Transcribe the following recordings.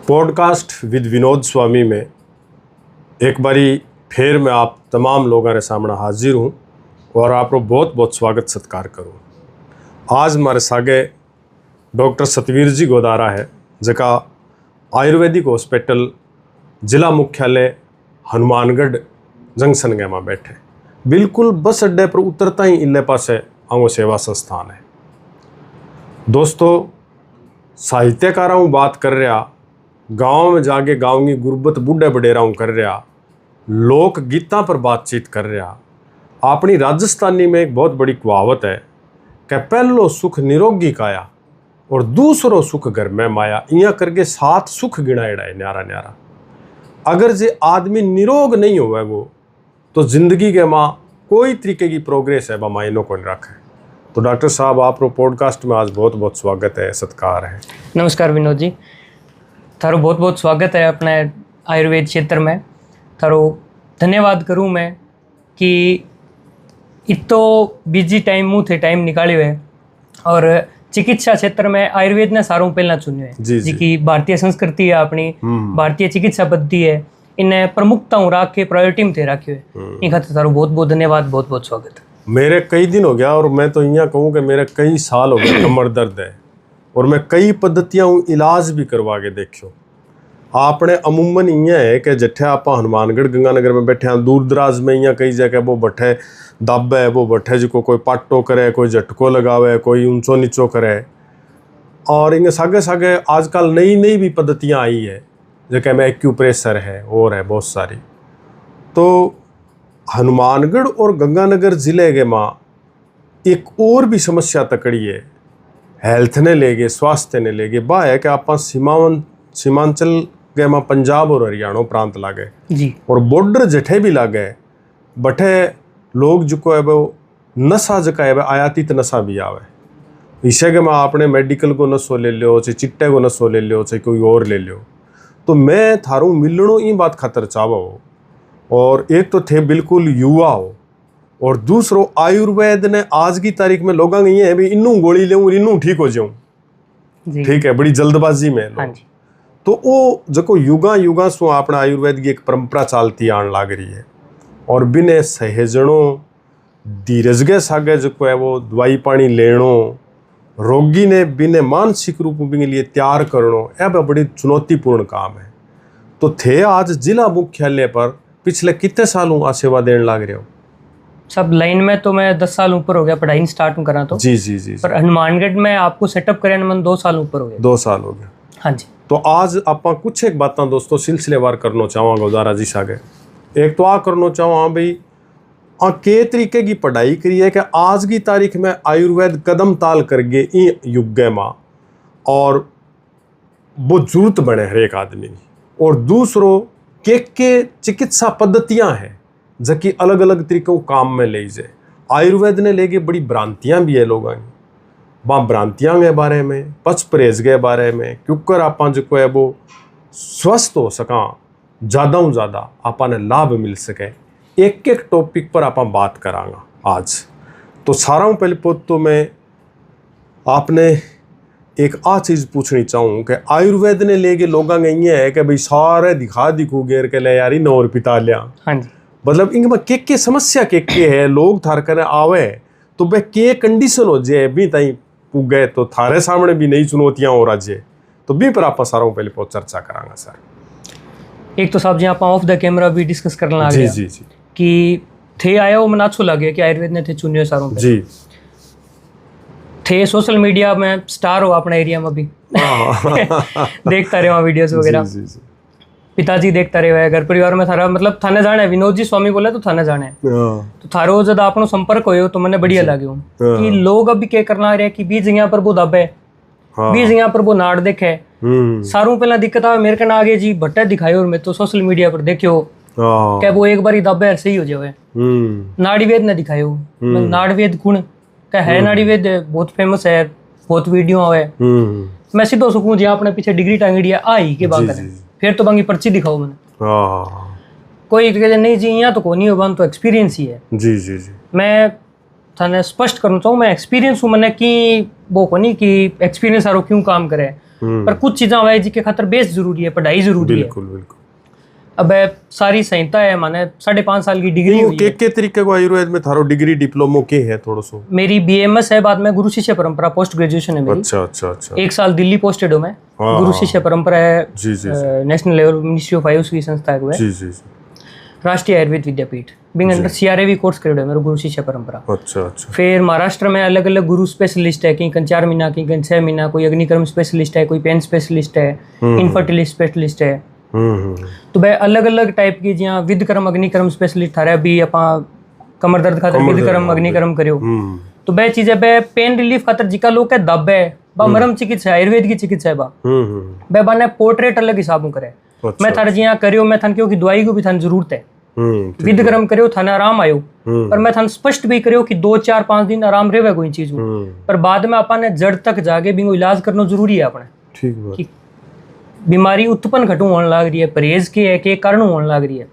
Podcast with Vinod स्वामी में एक बारी फिर मैं आप तमाम लोगों के सामने हाजिर हूँ और आपको बहुत बहुत स्वागत सत्कार करूँ। आज हमारे सागे डॉक्टर सतवीर जी गोदारा है, जका आयुर्वेदिक हॉस्पिटल जिला मुख्यालय हनुमानगढ़ जंक्शन के में बैठे, बिल्कुल बस अड्डे पर उतरता ही इले पास आंगो सेवा संस्थान है। दोस्तों, साहित्यकारों बात कर रहा, गांव में जाके गांव की गुरबत बूढ़े बडेराओं कर रहा, लोक गीता पर बातचीत कर रहा। अपनी राजस्थानी में एक बहुत बड़ी कहावत है कि पहलो सुख निरोगी काया और दूसरो सुख घर में माया। इं करके 7 सुख गिनाएड़ा है न्यारा न्यारा। अगर जे आदमी निरोग नहीं होगा वो तो जिंदगी के माँ कोई तरीके की प्रोग्रेस है मायनों को नहीं रखे। तो डॉक्टर साहब, आप पॉडकास्ट में आज बहुत बहुत स्वागत है, सत्कार है। नमस्कार विनोद जी, थारो बहुत बहुत स्वागत है अपने आयुर्वेद क्षेत्र में। थारो धन्यवाद करूँ मैं कि इतो बिजी टाइम मुँह थे टाइम निकाल्यो है और चिकित्सा क्षेत्र में आयुर्वेद ने सारों पहला चुन्यो है जी कि भारतीय संस्कृति है, अपनी भारतीय चिकित्सा पद्धति है, इन्हें प्रमुखता राख के प्रायोरिटी में थे रखियो है। इन खातिर थारो बहुत बहुत धन्यवाद, बहुत बहुत स्वागत। मेरे कई दिन हो गया और मैं तो यहाँ कहूँ कि मेरे कई साल हो गए कमर दर्द है और मैं कई पद्धतियाँ इलाज भी करवा के देखियो। आपने अमूमन इं है कि जट्ठे आप हनुमानगढ़ गंगानगर में बैठे हैं, दूर दराज में इं कई जगह वो बट्ठे दाबे है, वो बट्ठे जिको कोई पाटो करे, कोई झटको लगावे, कोई ऊंचो नीचो करे। और इनके सागे सागे आजकल नई नई भी पद्धतियाँ आई है, जैसे में एक्यूप्रेशर है और है बहुत सारी। तो हनुमानगढ़ और गंगानगर जिले के माँ एक और भी समस्या तकड़ी है, हेल्थ ने लेके, स्वास्थ्य ने लेके, बा है कि आप सीमांचल के माँ पंजाब और हरियाणा प्रांत लागे जी, और बॉर्डर जठे भी लागे, बठे लोग जो है वो नशा जका है आयातित नशा भी आवे। इसे के माँ आपने मेडिकल को नशो ले लो, चाहे चिट्टे को नशो ले लो, चाहे कोई और ले लो। तो मैं थारू मिलनो इन बात खातर चाहवा हो, और एक तो थे बिल्कुल युवा हो, और दूसरो आयुर्वेद ने आज की तारीख में लोगों ने ये है भी इनू गोली लेऊँ इनू ठीक हो जाऊँ, ठीक है, बड़ी जल्दबाजी में लोग। तो वो जो युगा सु अपना आयुर्वेद की एक परंपरा चालती आन लाग रही है, और बिने सहेजणों धीरज के सागे जो है वो दवाई पानी लेनो, रोगी ने बिने मानसिक रूप के लिए तैयार करनो, यह बड़ी चुनौतीपूर्ण काम है। तो थे आज जिला मुख्यालय पर पिछले कितने सालों आ सेवा देने लग रहे हो? सब लाइन में तो मैं 10 साल ऊपर हो गया, पढ़ाई स्टार्ट करा तो जी। पर हनुमानगढ़ में आपको सेटअप करे मन 2 साल ऊपर हो गया। 2 साल हो गया, हाँ जी। तो आज आप कुछ एक बातें दोस्तों सिलसिलेवार करना चाहूँगा गोदारा जी सागे। एक तो आ करना चाहूँ भाई के तरीके की पढ़ाई करी है कि आज की तारीख में आयुर्वेद कदम ताल कर गए इन युग में, और वो जरूरत बने हर एक आदमी की। और दूसरों के चिकित्सा पद्धतियाँ हैं जबकि अलग अलग तरीकों काम में ले जाए। आयुर्वेद ने लेके बड़ी भ्रांतियाँ भी है लोगों की, वहाँ भ्रांतियाँ के बारे में, पच परहेज के बारे में, क्योंकि आप जो है वो स्वस्थ हो सका, ज़्यादा से ज़्यादा आपने लाभ मिल सके, एक एक टॉपिक पर आप बात करांगा आज। तो सारा पहले तो मैं आपने एक आ चीज़ पूछनी चाहूँ कि आयुर्वेद ने लेके लोगों ने ये है कि भाई सारे दिखू गेर के ले यार इन और पिता लिया, हाँ जी, मतलब इनमें के समस्या के है, लोग थार कर आवे तो वह के कंडीशन हो जाए भी तई गए तो थारे सामने भी नई चुनौतियां हो रही है। तो भी पर आप सारों पहले बहुत चर्चा करांगा सर। एक तो साहब जी आप ऑफ द कैमरा भी डिस्कस करना लग गया जी कि थे आया वो मन अच्छो लगे कि आयुर्वेद ने थे चुनियो सारों जी, थे सोशल मीडिया में स्टार हो अपने एरिया में भी देखता रहे वहाँ वीडियोस वगैरह, पिताजी देखता रहे, घर परिवार में थारा मतलब थाने जाने विनोद जी स्वामी बोले तो थाने जाने, तो थारो जब आपनो संपर्क हो तो मैंने बढ़िया लगे कि लोग अभी क्या करना रहे कि बीज यहाँ पर वो दबे, बीज यहाँ पर वो नाड़ देखे। सारों पहला दिक्कत आवे मेरे कना आगे जी भट्टे दिखायो, और मैं तो सोशल मीडिया पर देखियो क्या वो एक बार दबे सही हो जाए। नाड़ीवेद ने दिखायो, नाड़वेद गुण क्या है, नाड़ीवेद बहुत फेमस है, बहुत वीडियो है। मैं सीधो सुकूं जी अपने पीछे डिग्री टांगड़ी आई के बात करें, फिर तो बाकी पर्ची दिखाओ मैंने, कोई नहीं जी यहाँ तो को नहीं होगा, तो एक्सपीरियंस ही है जी। मैं थाने स्पष्ट करना चाहूँ, मैं एक्सपीरियंस हूँ मैंने कि वो को नहीं कि एक्सपीरियंस आरो क्यों काम करे, पर कुछ चीज़ा है जिसके खातर बेस जरूरी है, पढ़ाई जरूरी है। बिल्कुल बिल्कुल। अब सारी संहिता है, माने 5.5 साल की डिग्री हुई है। के तरीके को आयुर्वेद में थारो डिग्री डिप्लोमो के है थोड़ा सो? मेरी BMS है, बाद में गुरु शिष्य परंपरा पोस्ट ग्रेजुएशन है मेरी। अच्छा अच्छा अच्छा। 1 साल दिल्ली पोस्टेड हूँ मैं। गुरु शिष्य परंपरा है जी जी, national level ministry of AYUSH की संस्था है, जी जी, Rashtriya Ayurveda Vidyapeeth being under CRAV course करेड है मेरा गुरु शिष्य परंपरा। अच्छा अच्छा। फिर महाराष्ट्र में अलग अलग गुरु स्पेशलिस्ट है, कहीं 4 महीना, कहीं 6 महीना, कोई अग्निकर्म स्पेशलिस्ट है, कोई पेन स्पेशलिस्ट है, इनफर्टिलिटी स्पेशलिस्ट है। तो भाई अलग अलग टाइप की जियां विधकर्म अग्निकर्म स्पेशलिस्ट थारे भी अपा कमर दर्द खातर विधकर्म अग्निकर्म करियो। तो वह चीज है बे पेन रिलीफ खातर जिका लोग के दब है बा मरम चिकित्सा आयुर्वेद की चिकित्सा है बा बे बाने पोर्ट्रेट अलग हिसाबों करे। मैं थारे जिया करियो, मैं थान क्योंकि दवाई को भी थान जरूरत है, विधकर्म करियो थाने आराम आयो, पर मैं थान स्पष्ट भी करियो कि 2 4 5 दिन आराम रेवे कोई चीज पर बाद में अपन ने जड़ तक जाके भी इलाज करना जरूरी है अपने। ठीक बात। बीमारी उत्पन्न घटू होने लग रही है, परहेज के है के कारण होने लग रही है।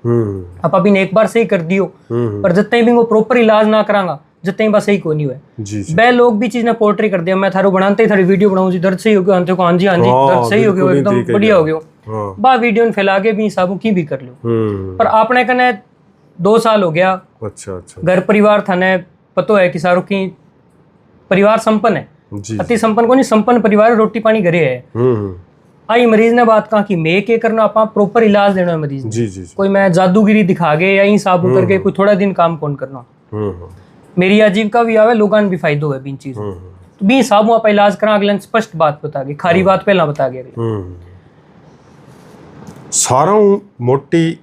आप अभी ने एक बार सही कर दियो, पर जितने भी वो प्रॉपर इलाज ना करांगा जितने बस सही को नहीं हुए। बे लोग भी चीज ने पोर्ट्री कर दिया, मैं थारो बनाते ही थारी वीडियो बनाऊं जी, दर्द सही हो गया अंते को, हाँ जी दर्द सही हो गया, एकदम बढ़िया हो गया, बा वीडियो ने फैला के भी हिसाबों की भी कर लो। पर आपने कने 2 साल हो गया, अच्छा अच्छा, घर परिवार थाने पतो है कि सारो की परिवार संपन्न है, अति संपन्न को नहीं, संपन्न परिवार, रोटी पानी घरे है। आई मरीज ने बात कहा कि मैं के करना आप प्रॉपर इलाज देना है मरीज जी जी। कोई मैं जादूगिरी दिखा गए या साबु करके कोई थोड़ा दिन काम कौन करना। मेरी आजीविका भी आवे, लोगों भी फायदो है बिन चीज तो भी साबु आप इलाज करा, अगले स्पष्ट बात बता गई, खारी बात पहला बता गया। सारा मोटी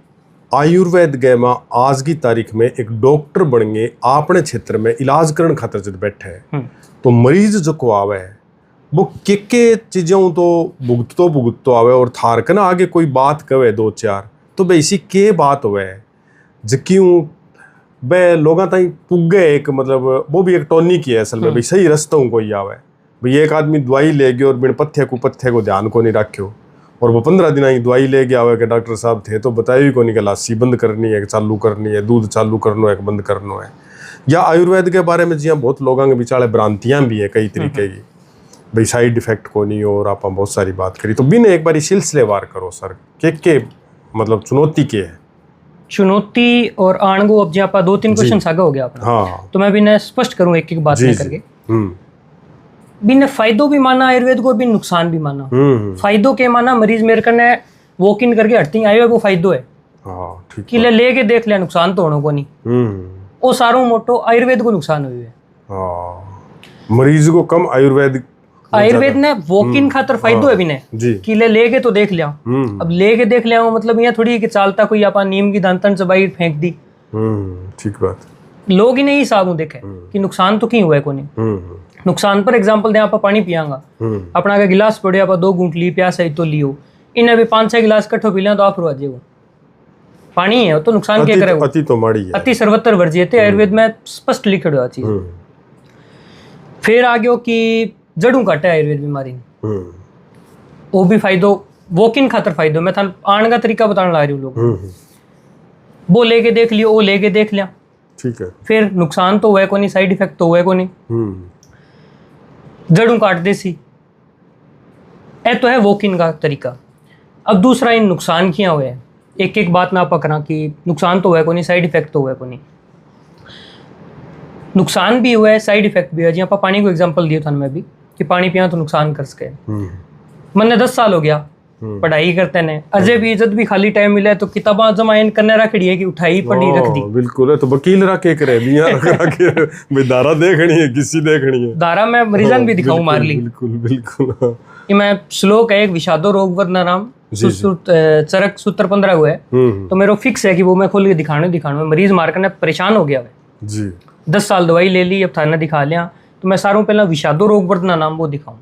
आयुर्वेद गैमा आज की तारीख में एक डॉक्टर बन गए अपने क्षेत्र में इलाज करने खातर जब बैठे है तो मरीज जो को आवे है वो के चीज़ों तो भुगतो आवे और थार के ना आगे कोई बात कवे 2 4 तो भाई इसी के बात हुए जक्यों बे लोग ताई पुगे एक मतलब वो भी एक टोनी की है असल में भाई सही रस्तों कोई आवे भाई। एक आदमी दवाई ले गया और बिन पत्थे को ध्यान को नहीं रखो और वो 15 दिन ही दवाई ले गया आवे कि डॉक्टर साहब थे तो बताया भी को नहीं कि लासी बंद करनी है, चालू करनी है, दूध चालू करना है, बंद करना है। या आयुर्वेद के बारे में जी बहुत लोगों के बिचाले भ्रांतियाँ भी है कई तरीके की, भाई साइड इफेक्ट को नहीं हो, और आप बहुत सारी बात करी तो बिन एक बार सिलसिलेवार करो सर के मतलब चुनौती के है? चुनौती और आणगो अब जी आप 2-3 क्वेश्चन आगे हो गया अपना। हाँ। तो मैं भी स्पष्ट करूं एक एक बात करके। बिन फायदो भी माना आयुर्वेद को, बिन नुकसान भी माना। फायदो के माना मरीज मेरे कने वॉक इन करके हटती आयो वो फायदो है कि ले के देख लिया, नुकसान तो होने को नहीं। वो सारों मोटो आयुर्वेद को नुकसान हुई है। मरीज को कम आयुर्वेद ने वॉक इन खातर फायदो है बिने कि लेके तो देख लिया। अब लेके देख लिया मतलब ये थोड़ी कि चालता कोई आपा नीम की दांतन चबाई फेंक दी। ठीक बात। लोग ही नहीं हिसाब देखे कि नुकसान तो क्यों हुआ है को नहीं। नुकसान पर एग्जांपल दे, आप पानी पियांगा, अपना का गिलास पड़े आप 2 घूंट ली, प्यास है तो लियो, इन्हें भी 5-6 गिलास कट्ठो पी लिया तो आप रुआ जेगो, पानी है तो नुकसान क्या करे, अति तो माड़ी है, अति सर्वत्र वर्जियते आयुर्वेद में स्पष्ट लिखे हुआ चीज। फिर आ गयो कि जड़ू काटे आयुर्वेद बीमारी वो भी फायदो, वॉक इन खातर फायदो। मैं थान आने का तरीका बताने ला रही हूँ, लोग वो लेके देख लियो, वो लेके देख लिया, ठीक है। फिर नुकसान तो हुआ को नहीं, साइड इफेक्ट तो हुआ को नहीं, जड़ू काट दे सी, ए तो है वॉक इन का तरीका। अब दूसरा इन नुकसान किया हुए है, एक एक बात ना पकड़ा कि नुकसान तो हुआ को नहीं, साइड इफेक्ट तो हुआ को नहीं। नुकसान भी हुआ है, साइड इफेक्ट भी है। जी आप पानी को एग्जांपल दिया था मैं भी कि पानी पिया तो नुकसान कर सके। मैंने 10 साल हो गया पढ़ाई करते ने, अजय भी इज्जत भी खाली टाइम मिला तो किताबा जमाइन करने रखड़ी है कि उठाई पढ़ी रख दी। बिल्कुल है, तो वकील रखे करे बिया रखे भाई दारा देखनी है, किसी देखनी है दारा, मैं मरीजन भी दिखाऊं मार ली। बिल्कुल बिल्कुल। कि मैं श्लोक है एक विषादो रोग वर्णा नाम चरक सूत्र 15 हुआ है, तो मेरा फिक्स है कि वो मैं खोल के दिखाने मरीज मार करने परेशान हो गया जी। 10 साल दवाई ले ली, अब थाने दिखा लिया, तो मैं सारों पहला विषादो रोग वर्णा नाम वो दिखाऊं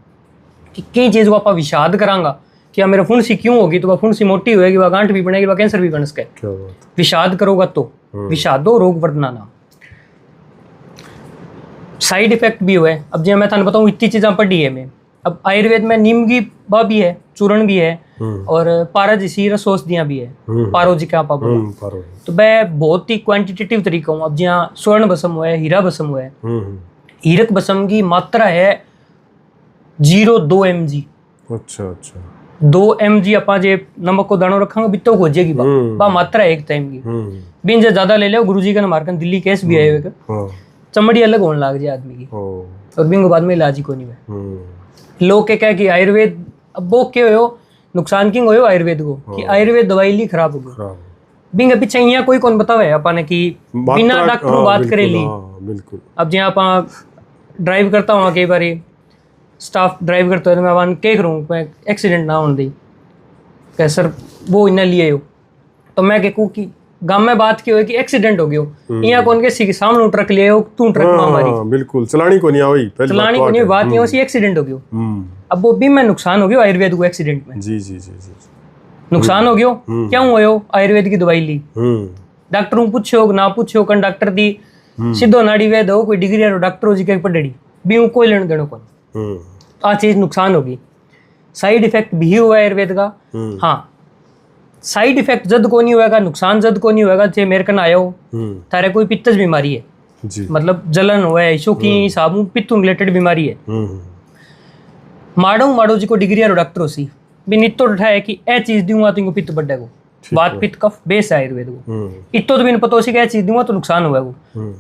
कि कई चीज को आप विषाद करांगा कि मेरा फुंसी क्यों होगी, तो वह फुंसी मोटी होगी, वह गांठ भी बनेगी, वह कैंसर भी बन सके। विषाद करोगा तो विषादो रोग वर्णा नाम। साइड इफेक्ट भी हुए। अब जो मैं थाने बताऊं इतनी चीजें पढ़ी है मैं। अब आयुर्वेद में नीम की बा भी है, चूर्ण भी है, और पारा जैसी रसौषधियां भी है, पारो जी का तो वह बहुत ही क्वांटिटेटिव तरीका हूँ। अब जहाँ स्वर्ण भस्म हुआ है, हीरा भस्म हुआ है, हीरक भस्म की मात्रा है 0.2 mg, अच्छा अच्छा 2 mg अपा जे नमक को दानो रखांगे बित्तो हो जाएगी बा मात्रा है एक टाइम की। बिन जे ज्यादा ले ले गुरुजी का मारकन दिल्ली केस भी आए हुए चमड़ी अलग होने लग जाए आदमी की और बिंगो बाद में इलाज ही को नहीं है। लोग के कह कि आयुर्वेद अब वो क्या हो नुकसान किंग हो आयुर्वेद को कि आयुर्वेद दवाई ली खराब हो गई बिंग पीछे यहाँ कोई कौन बतावे अपन की बिना डॉक्टर बात करे ली। बिल्कुल अब जहाँ आप ड्राइव करता हूँ कई बार स्टाफ ड्राइव करते हो तो मैं वन कह करूँ मैं एक्सीडेंट ना होने दी कह सर वो इन्हें लिए हो तो मैं कहूँ कि गांव में बात की हो कि एक्सीडेंट हो गयो यहाँ कौन के सामने ट्रक ले हो तू ट्रक में मारी बिल्कुल चलानी को नहीं आई चलानी को नहीं बात नहीं होती एक्सीडेंट हो गयो। अब वो भी मैं नुकसान हो गयो आयुर्वेद को एक्सीडेंट में जी जी जी जी नुकसान हो गयो क्यों हो आयुर्वेद की दवाई ली डॉक्टर पूछो ना पूछो कन डॉक्टर दी सीधो नाड़ी वैद हो कोई डिग्री डॉक्टर हो जी के पढ़ी भी कोई लेने देने को आ चीज नुकसान होगी। साइड इफेक्ट भी हुआ आयुर्वेद का। हाँ साइड इफेक्ट जद को नहीं होगा नुकसान जद को नहीं होगा जे मेरे कन आयो तारे कोई पित्तज बीमारी है जी मतलब जलन हुआ है इशू की साबु पित्त रिलेटेड बीमारी है माड़ो जी को डिग्री डॉक्टर हो सी भी नित्तो उठाए कि ए चीज दूंगा तो इनको पित्त बढ़े को बात पित्त कफ बेस है आयुर्वेद को इतो तो बिन पता हो सी कि चीज दूंगा तो नुकसान हुआ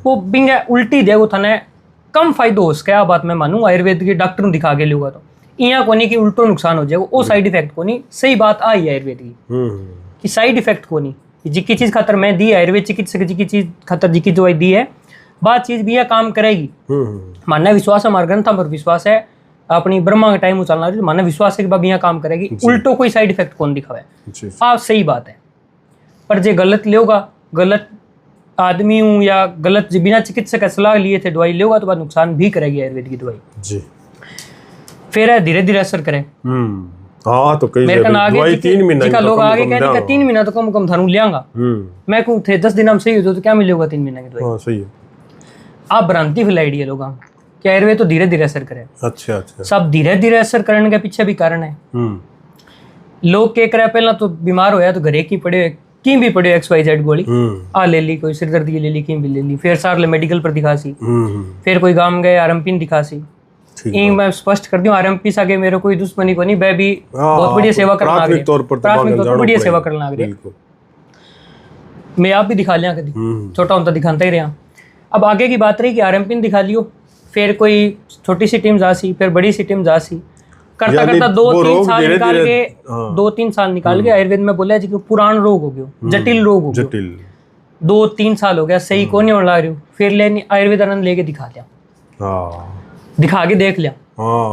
वो बिंग उल्टी देगो थाने कम फायदो हो सके बात मैं मानूं आयुर्वेद के डॉक्टर ने दिखा के लूंगा तो यहाँ को नहीं कि उल्टो नुकसान हो जाएगा वो साइड इफेक्ट को नहीं सही बात आई है आयुर्वेद की कि साइड इफेक्ट को नहीं जिकी चीज खातर मैं दी आयुर्वेद चिकित्सक जी की चीज खातर जी की दवाई दी है बात चीज भी यह काम करेगी मानना विश्वास है हमारे ग्रंथों पर विश्वास है अपनी ब्रह्मा के टाइम चलना रही मानना विश्वास है कि बाबी यहाँ काम करेगी उल्टो कोई साइड इफेक्ट कौन दिखावे आप सही बात है पर जे गलत लेगा गलत आदमी हूँ या गलत बिना चिकित्सक का सलाह लिए थे दवाई लेगा तो बाद नुकसान भी करेगी आयुर्वेद की दवाई जी फिर है धीरे धीरे असर करे। हाँ तो कई मेरे कन आगे 3 महीना लोग आगे कहने 3 महीना तो कम कम थानू लियांगा मैं कहूँ थे 10 दिन हम सही हो तो क्या मिलेगा 3 महीने की दवाई। हाँ सही है आप भ्रांति फैलाई है लोगों कि आयुर्वेद तो धीरे धीरे असर करे। अच्छा अच्छा सब धीरे धीरे असर करने के पीछे भी कारण है। लोग क्या करे पहला तो बीमार होया तो घरे की पड़े की भी पड़े XYZ गोली आ ले ली कोई सिरदर्द की ले ली की भी ले ली फिर सार ले मेडिकल पर दिखा सी फिर कोई गांव गए आरएमपी दिखा सी मैं स्पष्ट कर दूं आरएमपी से आगे मेरे कोई दुश्मनी को नहीं मैं भी बहुत बढ़िया सेवा करना प्राथमिक तौर पर बढ़िया सेवा करना मैं आप भी दिखा लिया कभी छोटा होता दिखाता ही रहा। अब आगे की बात रही कि आरएमपी दिखा लियो फिर कोई छोटी सी टीम जा सी फिर बड़ी सी टीम जा सी करता करता 2-3 साल निकाल के आयुर्वेद में बोला जी पुरान रोग हो गयो जटिल रोग हो गयो 2-3 साल हो गया सही को नहीं होने लग रही फिर लेनी आयुर्वेद आनंद लेके दिखा लिया दिखा के देख लिया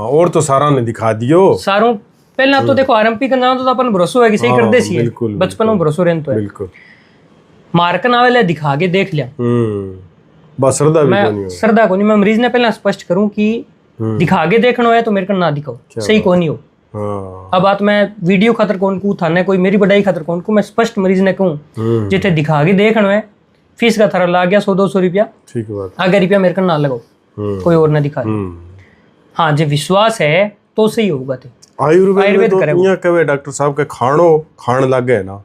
और तो सारा ने दिखा दियो सारों पहला तो देखो आरएमपी का नाम तो अपन भरोसा है कि सही कर दे सी बचपन में भरोसा रहन तो है बिल्कुल मारकन आवेले दिखा के देख लिया बस श्रद्धा को नहीं मैं मरीज ने पहला स्पष्ट करूं कि दिखा के देखना है तो मेरे को ना दिखाओ सही को नहीं हो। अब बात मैं वीडियो खातर कौन को थाने कोई मेरी बढ़ाई खातर कौन को मैं स्पष्ट मरीज ने कहूँ जिथे दिखा के देखना है फीस का थारा ला गया 100-200 रुपया ठीक है आगे रुपया मेरे को ना लगाओ कोई और ना दिखा हाँ जो विश्वास है तो सही होगा आयुर्वेद करे डॉक्टर साहब के खानो खान लग गए ना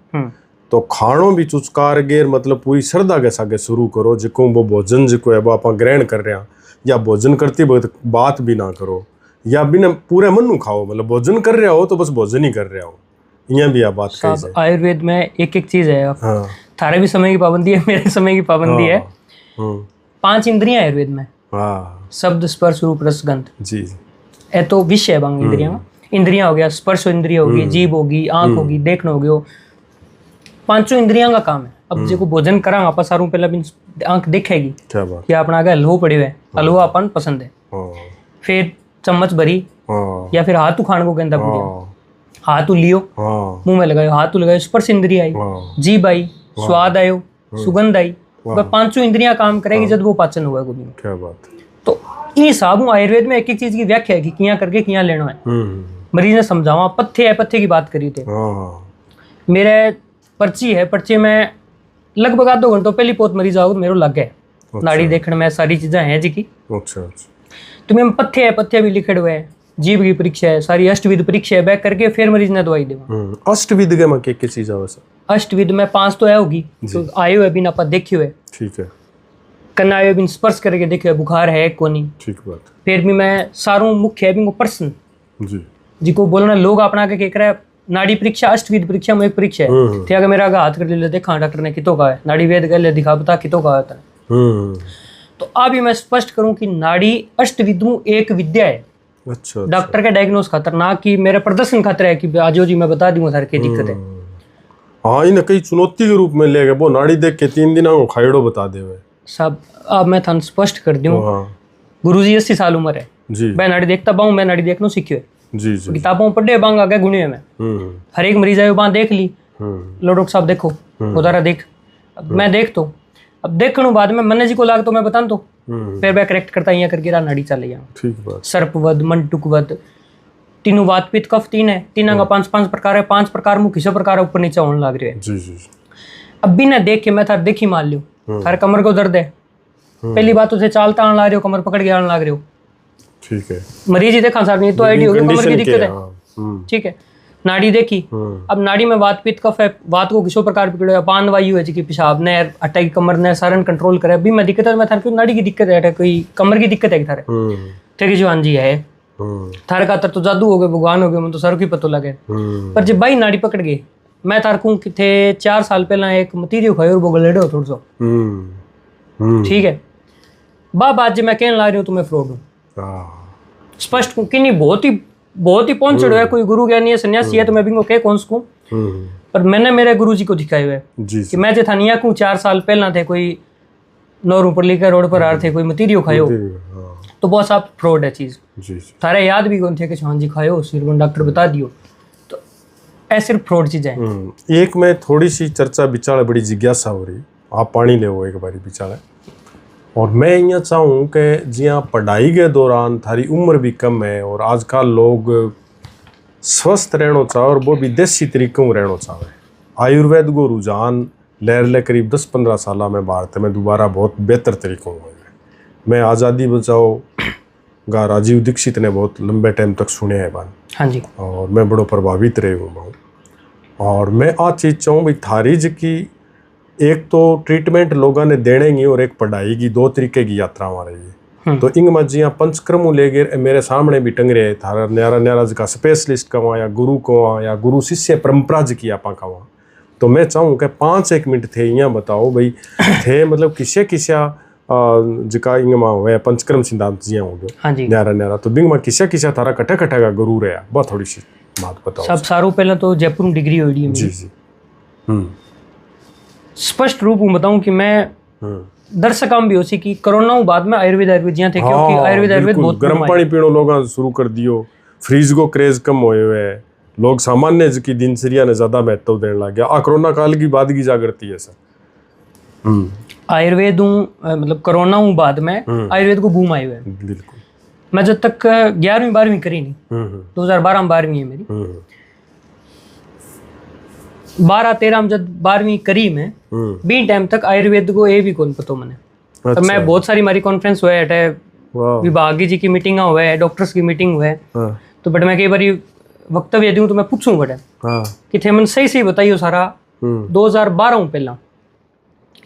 तो खानो भी चुचकार गेर मतलब पूरी श्रद्धा के सागे शुरू करो जिको वो भोजन जिको है वो आप ग्रहण कर रहे हैं या भोजन करती वक्त बात भी ना करो या बिना पूरे मन खाओ मतलब भोजन कर रहे हो तो बस भोजन ही कर रहे हो यहाँ भी आप बात कही आयुर्वेद में एक चीज है थारे भी समय की पाबंदी है मेरे समय की पाबंदी है 5 इंद्रियां आयुर्वेद में शब्द स्पर्श रूप रस गंध जी ए तो विषय है बंग इंद्रियां हो गया स्पर्श इंद्रिया होगी जीभ होगी आंख होगी देखना हो गयो 5 इंद्रियां का काम है। अब जो भोजन करा आप सारू पहला भी आंख देखेगी कि अपना आगे हलवो पड़े है हलवा अपन पसंद है फिर चम्मच भरी या फिर हाथ खाने को कहता पूरी हाथ लियो मुंह में लगायो हाथ लगायो स्पर्श इंद्रिया आई जीभ आई स्वाद आयो सुगंध आई 5 इंद्रियां काम करेगी जब वो पाचन हुआ क्या बात तो ये साबु आयुर्वेद में एक चीज की व्याख्या है कि किया करके किया लेना है मरीज ने समझावा पत्थे है पत्थे की बात करी थे मेरे पर्ची है पर्ची में लगभग 2 घंटों पहली पोत मरीज आओ मेरे लग गए नाड़ी देखने में सारी चीजें हैं जी की तो मैं पत्थे है पत्थे भी लिखे हुए हैं जीभ की परीक्षा है सारी अष्टविध परीक्षा है बैक करके फिर मरीज ने दवाई देवा अष्टविध के में क्या चीज आवे सर अष्टविध में 5 तो है होगी तो आयो है बिना आप देखियो है ठीक है कन्ना आयो बिन स्पर्श करके देखियो बुखार है कोनी ठीक बात फिर भी मैं सारों मुख्य है बिन पर्सन जी जिको बोलना लोग अपना के कह रहा है नाड़ी परीक्षा अष्टविध परीक्षा में एक परीक्षा है थे, अगर मेरा आगे हाथ कर ले देखा डॉक्टर ने कितो का है नाड़ी वेद कह ले दिखा बता कितो का होता है। तो अभी मैं स्पष्ट करूं कि नाड़ी अष्टविध एक विद्या है। अच्छा, डॉक्टर का डायग्नोस खातर ना कि मेरे प्रदर्शन खातर है कि आजो जी मैं बता दूंगा सर की दिक्कत है। हाँ, इन्हें कई चुनौती के रूप में ले गए, वो नाड़ी देख के 3 दिन को खाइड़ो बता दे सब। अब मैं थान स्पष्ट कर दूं, गुरुजी 80 साल उम्र है जी, मैं नाड़ी देखता बाहूं, मैं नाड़ी देखना सीखियो है जी जी, किताबों पढ़े बांग आगे गुणे में हर एक मरीज आयो बांग देख ली लो डॉक्टर साहब देखो उधारा देख। अब मैं देख तो अब देखने बाद में मन्ने जी को लाग तो मैं बता तो फिर मैं करेक्ट करता यहाँ करके रा नाड़ी चल गया। ठीक बात। सर्पवद मंटुकवद तीनों वात पित्त कफ तीन है, तीन का 5 प्रकार है, 5 प्रकार मुख्य किसी प्रकार ऊपर नीचे होने लग रहे हैं जी जी। अब बिना देख के मैं थार देखी मान लियो थारे कमर को दर्द है, पहली बात उसे चालता आने लग रहे हो कमर पकड़ के आने लग रहे हो, ठीक है, मरीज ही देखा सर नहीं तो आईडी होगी कमर की दिक्कत है, ठीक है। नाड़ी देखी, अब नाड़ी में वात पित्त कफ है, वात को किसी प्रकार पकड़े अपान वायु है जी पेशाब ने अटैक की कमर ने सारन कंट्रोल करे, अभी मैं दिक्कत है मैं थारे नाड़ी की दिक्कत है कोई कमर की दिक्कत है थारे ठीक है जी, हाँ जी है थारे का तो जादू हो गए भगवान हो गए मैं तो सर की पतो लगे। पर जब भाई नाड़ी पकड़ गए मैं थार को थे 4 साल पहला एक मतीरियो खायो और वो गलेडो थोड़ा सा, ठीक है। बात जब मैं कहने ला रही हूँ तुम्हें फ्रॉड हूँ स्पष्ट हूँ कि नहीं, बहुत ही पहुंचड़ो है, कोई गुरु ज्ञानी है सन्यासी है तो मैं भी कह कौन सकूं, पर मैंने मेरे गुरु जी को दिखाए हुए कि मैं जो था नहीं आकूं 4 साल पहला थे कोई नौर ऊपर लेकर रोड पर आ रहे थे कोई मतीरियो खायो तो बहुत साफ फ्रॉड है चीज थारे याद भी कौन थे कि हाँ जी खायो सिर डॉक्टर बता दियो, तो ऐसे सिर्फ फ्रॉड चीजें हैं। एक में थोड़ी सी चर्चा बिचाले बड़ी जिज्ञासा हो रही, आप पानी ले वो एक बारी बिचाले, और मैं यहाँ चाहूँ कि जिया पढ़ाई के दौरान थारी उम्र भी कम है और आजकल लोग स्वस्थ रहना चाहे और वो भी देसी तरीकों में रहना चाहे, आयुर्वेद को रुझान लहर ले करीब 10-15 साल में भारत में दोबारा बहुत बेहतर तरीकों में। मैं आज़ादी बचाओ गा राजीव दीक्षित ने बहुत लंबे टाइम तक सुने है बात, हाँ जी, और मैं बड़ो प्रभावित रहे हूँ, और मैं आ चीज़ चाहूँ भाई थारी की एक तो ट्रीटमेंट लोगों ने देने ही और एक पढ़ाई की 2 तरीके की यात्रा आ रही है, तो इंग मजियाँ पंचक्रमों ले गए मेरे सामने भी टंग रहे थारा न्यारा न्यारा का स्पेशलिस्ट कवा या गुरु कवा या गुरु शिष्य परंपरा की आप कवा, तो मैं चाहूँ कि 5-1 मिनट थे यहाँ बताओ भाई थे मतलब किसे जिका इंग माँ हुआ पंचक्रम सिद्धांत जिया हो गए न्यारा न्यारा, तो बिंग माँ किसे थारा कट्ठा का गुरु रहा बहुत थोड़ी सी बात बताओ। सब सारों पहले तो जयपुर में डिग्री हुई है जी जी, स्पष्ट रूप में बताऊं कि मैं दर्शक भी हो सी कि कोरोना बाद में आयुर्वेद जिया थे क्योंकि आयुर्वेद बहुत गर्म पानी पीनो लोग शुरू कर दियो, फ्रीज को क्रेज कम होए हुए लोग सामान्य की दिनचर्या ने ज्यादा महत्व देने लग गया, कोरोना काल की बाद की जागृति है सर। आयुर्वेद मतलब कोरोना बाद में आयुर्वेद को बूम आए हुए हैं। बिल्कुल, मैं जब तक 11वीं-12वीं करी नहीं 2012 में 12वीं है मेरी, 12-13 में जब 12वीं करी में बी टाइम तक आयुर्वेद को ये भी कौन पता मैंने। अच्छा। मैं बहुत सारी हमारी कॉन्फ्रेंस हुए है, विभागी जी की मीटिंग हुए है, डॉक्टर्स की मीटिंग हुए, तो बट मैं कई बार वक्तव्य दूं तो मैं पूछूं बड़े कि थे मन सही बताइयो सारा 2012 पहला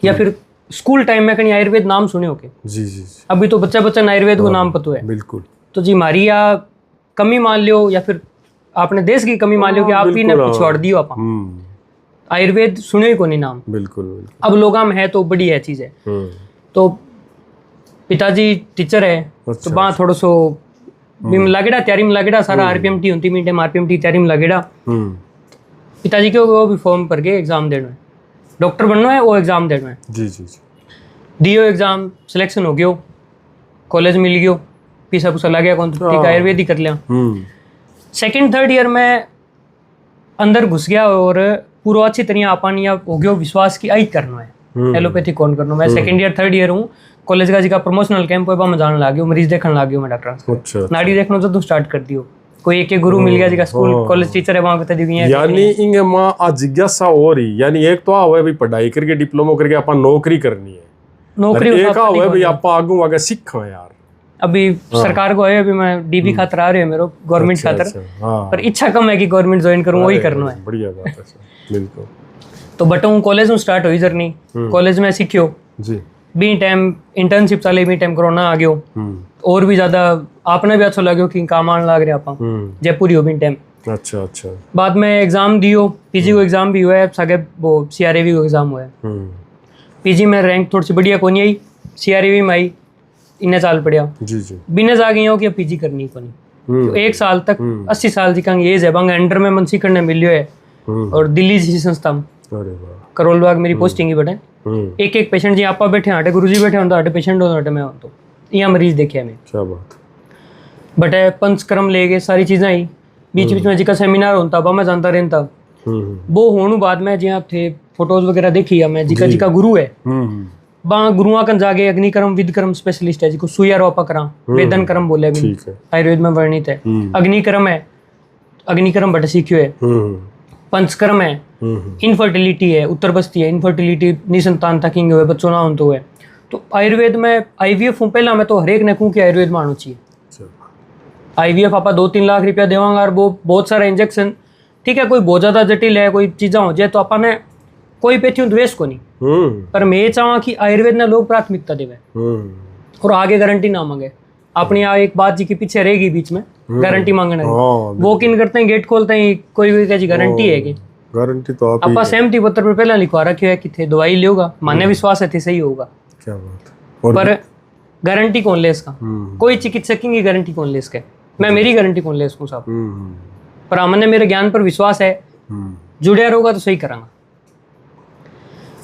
या फिर स्कूल टाइम में कहीं आयुर्वेद नाम सुने हो के? जी जी, अभी तो बच्चा आयुर्वेद को नाम पता है। बिल्कुल, तो जी हमारी या कमी मान लियो या फिर आपने देश की कमी मान लियो कि आप ही ने छोड़ दियो आप आयुर्वेद सुने ही को नहीं नाम। बिल्कुल, अब लोग में है तो बड़ी है चीज है। तो पिताजी टीचर है तो वहाँ थोड़ा सो लगेड़ा तैयारी में लगेड़ा सारा आरपीएमटी होती मीटे आरपीएमटी तैयारी में लगेड़ा। पिताजी के वो भी फॉर्म भर के एग्जाम देना है, डॉक्टर बनना है वो एग्जाम देना है। जी जी जी, दियो एग्जाम, सिलेक्शन हो गयो, कॉलेज मिल गयो, पीसा पूसा लग गया कौन ठीक आयुर्वेद ही कर लिया। 2nd-3rd ईयर में अंदर घुस गया और पूरा अच्छी तरह आपानी हो गया विश्वास की आई करना है, एलोपैथी कौन करना। मैं 2nd ईयर 3rd ईयर हूँ, कॉलेज का जी प्रमोशनल कैंप है मैं जाने लग गया, मरीज देखने लग गया मैं डॉक्टर नाड़ी देखना तो स्टार्ट कर दियो, कोई एक गुरु मिल गया जी स्कूल कॉलेज टीचर है वहां बता दी है। यानी इंगे मां आ जिज्ञासा हो रही, यानी एक तो हुआ भाई पढ़ाई करके डिप्लोमा करके अपन नौकरी करनी है, नौकरी एक हुआ भाई अपन आगू आगे सीखा यार। अभी सरकार को है, अभी मैं डीबी खातर आ रहे हैं मेरे गवर्नमेंट खातर, पर इच्छा कम है कि गवर्नमेंट ज्वाइन करूं, वही करना है। बढ़िया बात है बिल्कुल। तो बटू कॉलेज में स्टार्ट हुई जर्नी, कॉलेज में सीखियो जी, बी टाइम इंटर्नशिप चले, बी टाइम कोरोना आ गयो और भी ज्यादा आपने भी अच्छा लगे कि काम आने लग रहे आप जयपुर ही हो भी टाइम। अच्छा अच्छा। बाद में एग्जाम दियो, पीजी को एग्जाम भी हुआ है, सगे वो सीआरएवी को एग्जाम हुआ है। पीजी में रैंक थोड़ी सी बढ़िया कोनी आई, सीआरएवी में आई, इन्हें साल पढ़िया जी जी। बिना जा गई हो कि पीजी करनी कोनी। तो 1 साल तक 80 साल जी एज है बंग अंडर में मन सीखने मिलियो है। और दिल्ली जैसी संस्था में करोल बाग मेरी पोस्टिंग ही बटे। एक एक पेशेंट जी आप बैठे हटे गुरुजी बैठे हों हटे पेशेंट हो हटे मैं तो यहाँ मरीज देखे मैं। क्या बात। बटे पंचक्रम ले गए सारी चीजें आई, बीच बीच में जिका सेमिनार होता अब मैं जानता रहता। वो होने बाद में जी थे फोटोज वगैरह देखी है मैं, जिका जिका गुरु है वहाँ गुरुआ कन जागे अग्निकर्म विदकर्म स्पेशलिस्ट है जिको सुया रोपा करा, वेदन कर्म बोले भी आयुर्वेद में वर्णित है। अग्निकर्म है, अग्निकर्म बटे सीखियो है। पंचकर्म है, इनफर्टिलिटी है, उत्तर बस्ती है, इनफर्टिलिटी निसंतानता किंग हुए बच्चों ना होते हुए। तो आयुर्वेद में आईवीएफ हूँ पहला मैं तो हरेक ने कहूँ कि आयुर्वेद में आना चाहिए। आईवीएफ आप 2-3 लाख रुपया देवांगा और वो बहुत सारा इंजेक्शन, ठीक है कोई बहुत ज्यादा जटिल है कोई चीज़ा हो जाए तो अपन ने कोई पेथियों द्वेष को नहीं, पर मैं ये चाहूँ कि आयुर्वेद ने लोग प्राथमिकता देवे और आगे गारंटी ना मांगे। अपनी यहाँ एक बात जी के पीछे रहेगी बीच में गारंटी मांगना, वॉक इन करते हैं गेट खोलते हैं कोई कह जी गारंटी है कि गारंटी तो आप सहमति पत्र पर पहला लिखवा रखे है कि थे दवाई लेगा माने विश्वास है थे सही होगा। क्या बात। पर गारंटी कौन ले इसका, कोई चिकित्सक की गारंटी कौन ले इसके, मैं मेरी गारंटी कौन ले इसको साहब। पर हमने मेरे ज्ञान पर विश्वास है, जुड़े रहोगा तो सही करांगा।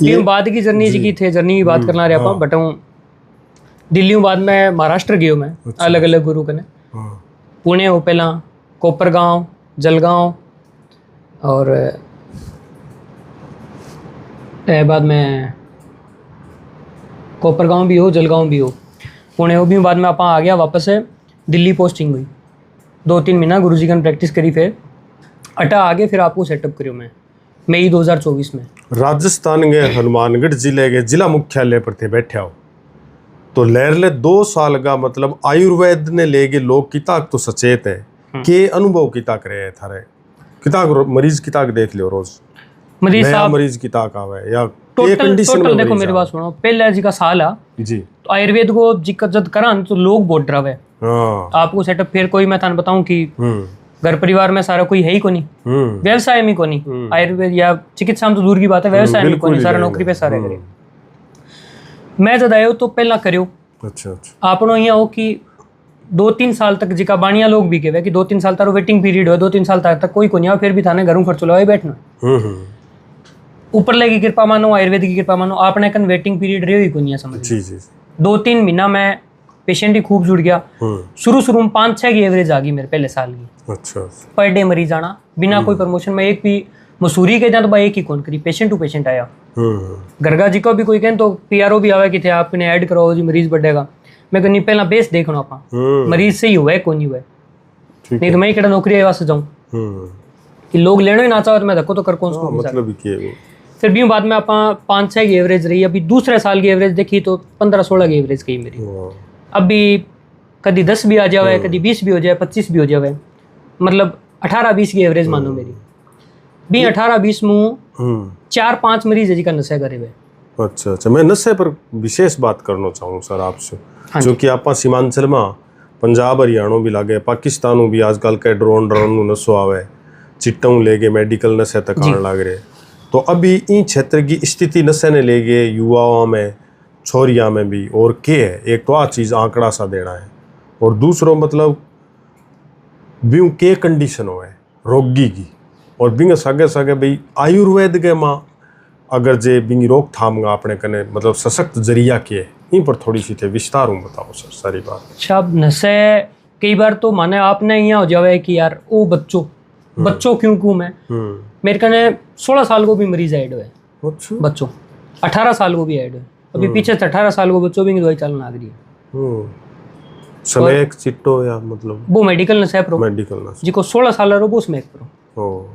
ये बाद की जर्नी जी की थे, जर्नी की बात करना रहे आप बटाऊं दिल्ली बाद में महाराष्ट्र गयो मैं। अच्छा। अलग अलग गुरु कने पुणे हो पहला, कोपरगांव, जलगांव और बाद में कोपरगांव भी हो जलगांव भी हो, पुणे हो भी बाद में आप आ गया वापस है दिल्ली पोस्टिंग हुई। 2-3 महीना गुरुजी का प्रैक्टिस करी, फिर अटा आगे फिर आपको सेटअप करियो मैं मई 2024 में। राजस्थान के हनुमानगढ़ जिले के जिला मुख्यालय पर थे बैठे हो तो लहरले 2 साल का मतलब आयुर्वेद ने लेके लोग किताक तो सचेत है के अनुभव किताक रहे है थारे किताक मरीज किताक देख लियो रोज मरीज साहब मरीज किताक आवे या टोटल देखो मेरी बात सुनो। पहले जी का साल आ जी तो आयुर्वेद को जिक्कत करान तो लोग बहुत डरावे। आपको सेटअप फिर कोई मैं थाने बताऊं कि घर परिवार में सारा कोई है ही को नहीं, व्यवसाय में को नहीं, आयुर्वेद या चिकित्सा में तो दूर की बात है, व्यवसाय में को नहीं, सारा नौकरी पे सारे करे। मैं जब आयो तो पहला करियो। अच्छा अच्छा। आपनो यहाँ हो कि 2-3 साल तक जिका बाणिया लोग भी कहे कि 2-3 साल तारो वेटिंग पीरियड हो, 2-3 साल तक कोई को नहीं, फिर भी थाने घरों खर्च लो बैठना। ऊपर ले की कृपा मानो, आयुर्वेद की कृपा मानो, आपने कन वेटिंग पीरियड रही को नहीं समझ। 2-3 महीना में पेशेंट ही खूब जुड़ गया। शुरू में 5-6 की एवरेज आ गई मेरे पहले साल की। अच्छा। पर डे मरीज आना बिना कोई प्रमोशन में, एक भी मसूरी के जाए तो भाई एक ही कौन करी, पेशेंट टू पेशेंट आया। गरगा जी को भी कोई कहें तो पीआरओ भी आवे कि थे आपने ऐड कराओ जी मरीज बढ़ेगा। मैं कहनी पहला बेस देखना आप मरीज सही हुआ है कौन नहीं हुआ, नहीं तो मैं केड़ा नौकरी वास्ते जाऊँ कि लोग लेना ही ना चाहो तो मैं धक्को तो कर कौन सा मतलब। फिर भी बाद में आप 5-6 की एवरेज रही। अभी दूसरे साल की एवरेज देखी तो 15-16 की एवरेज गई मेरी। अभी कभी 10 भी आ जाए, कभी 20 भी हो जाए, 25 भी हो जाए, मतलब 18-20 की एवरेज मानो मेरी भी। 18-20 में 4-5 मरीज जी का नशा करे हुए। अच्छा अच्छा। मैं नशे पर विशेष बात करना चाहूँ सर आपसे। हाँ जो कि आप सीमांचल में पंजाब हरियाणा भी लागे, पाकिस्तान भी आजकल के ड्रोन नशो आवे, चिट्टों ले गए मेडिकल नशे तक आने लग रहे। तो अभी इन क्षेत्र की स्थिति नशे ने ले गए युवाओं में, छोरिया में भी, और क्या है एक तो आ चीज़ आंकड़ा सा देना है, और दूसरों मतलब ब्यू के कंडीशन हो है रोगी की, और बिंग सगे सगे भाई आयुर्वेद के माँ अगर जे बिंग रोकथाम अपने कने मतलब सशक्त जरिया के इन पर थोड़ी सी थे विस्तार हूँ बताओ सर सारी बात। शायद नशे कई बार तो माने आपने यहाँ हो जावे कि यार वो बच्चों क्यों मैं मेरे कने 16 साल को भी मरीज ऐड हुए। अच्छा। बच्चों 18 साल को भी ऐड हुए। अभी पीछे से 18 साल को बच्चों भी दवाई चलना आ रही है। समय एक चिट्टो या मतलब वो मेडिकल नशा प्रो, मेडिकल नशा जिको 16 साल रो वो स्मैक प्रो।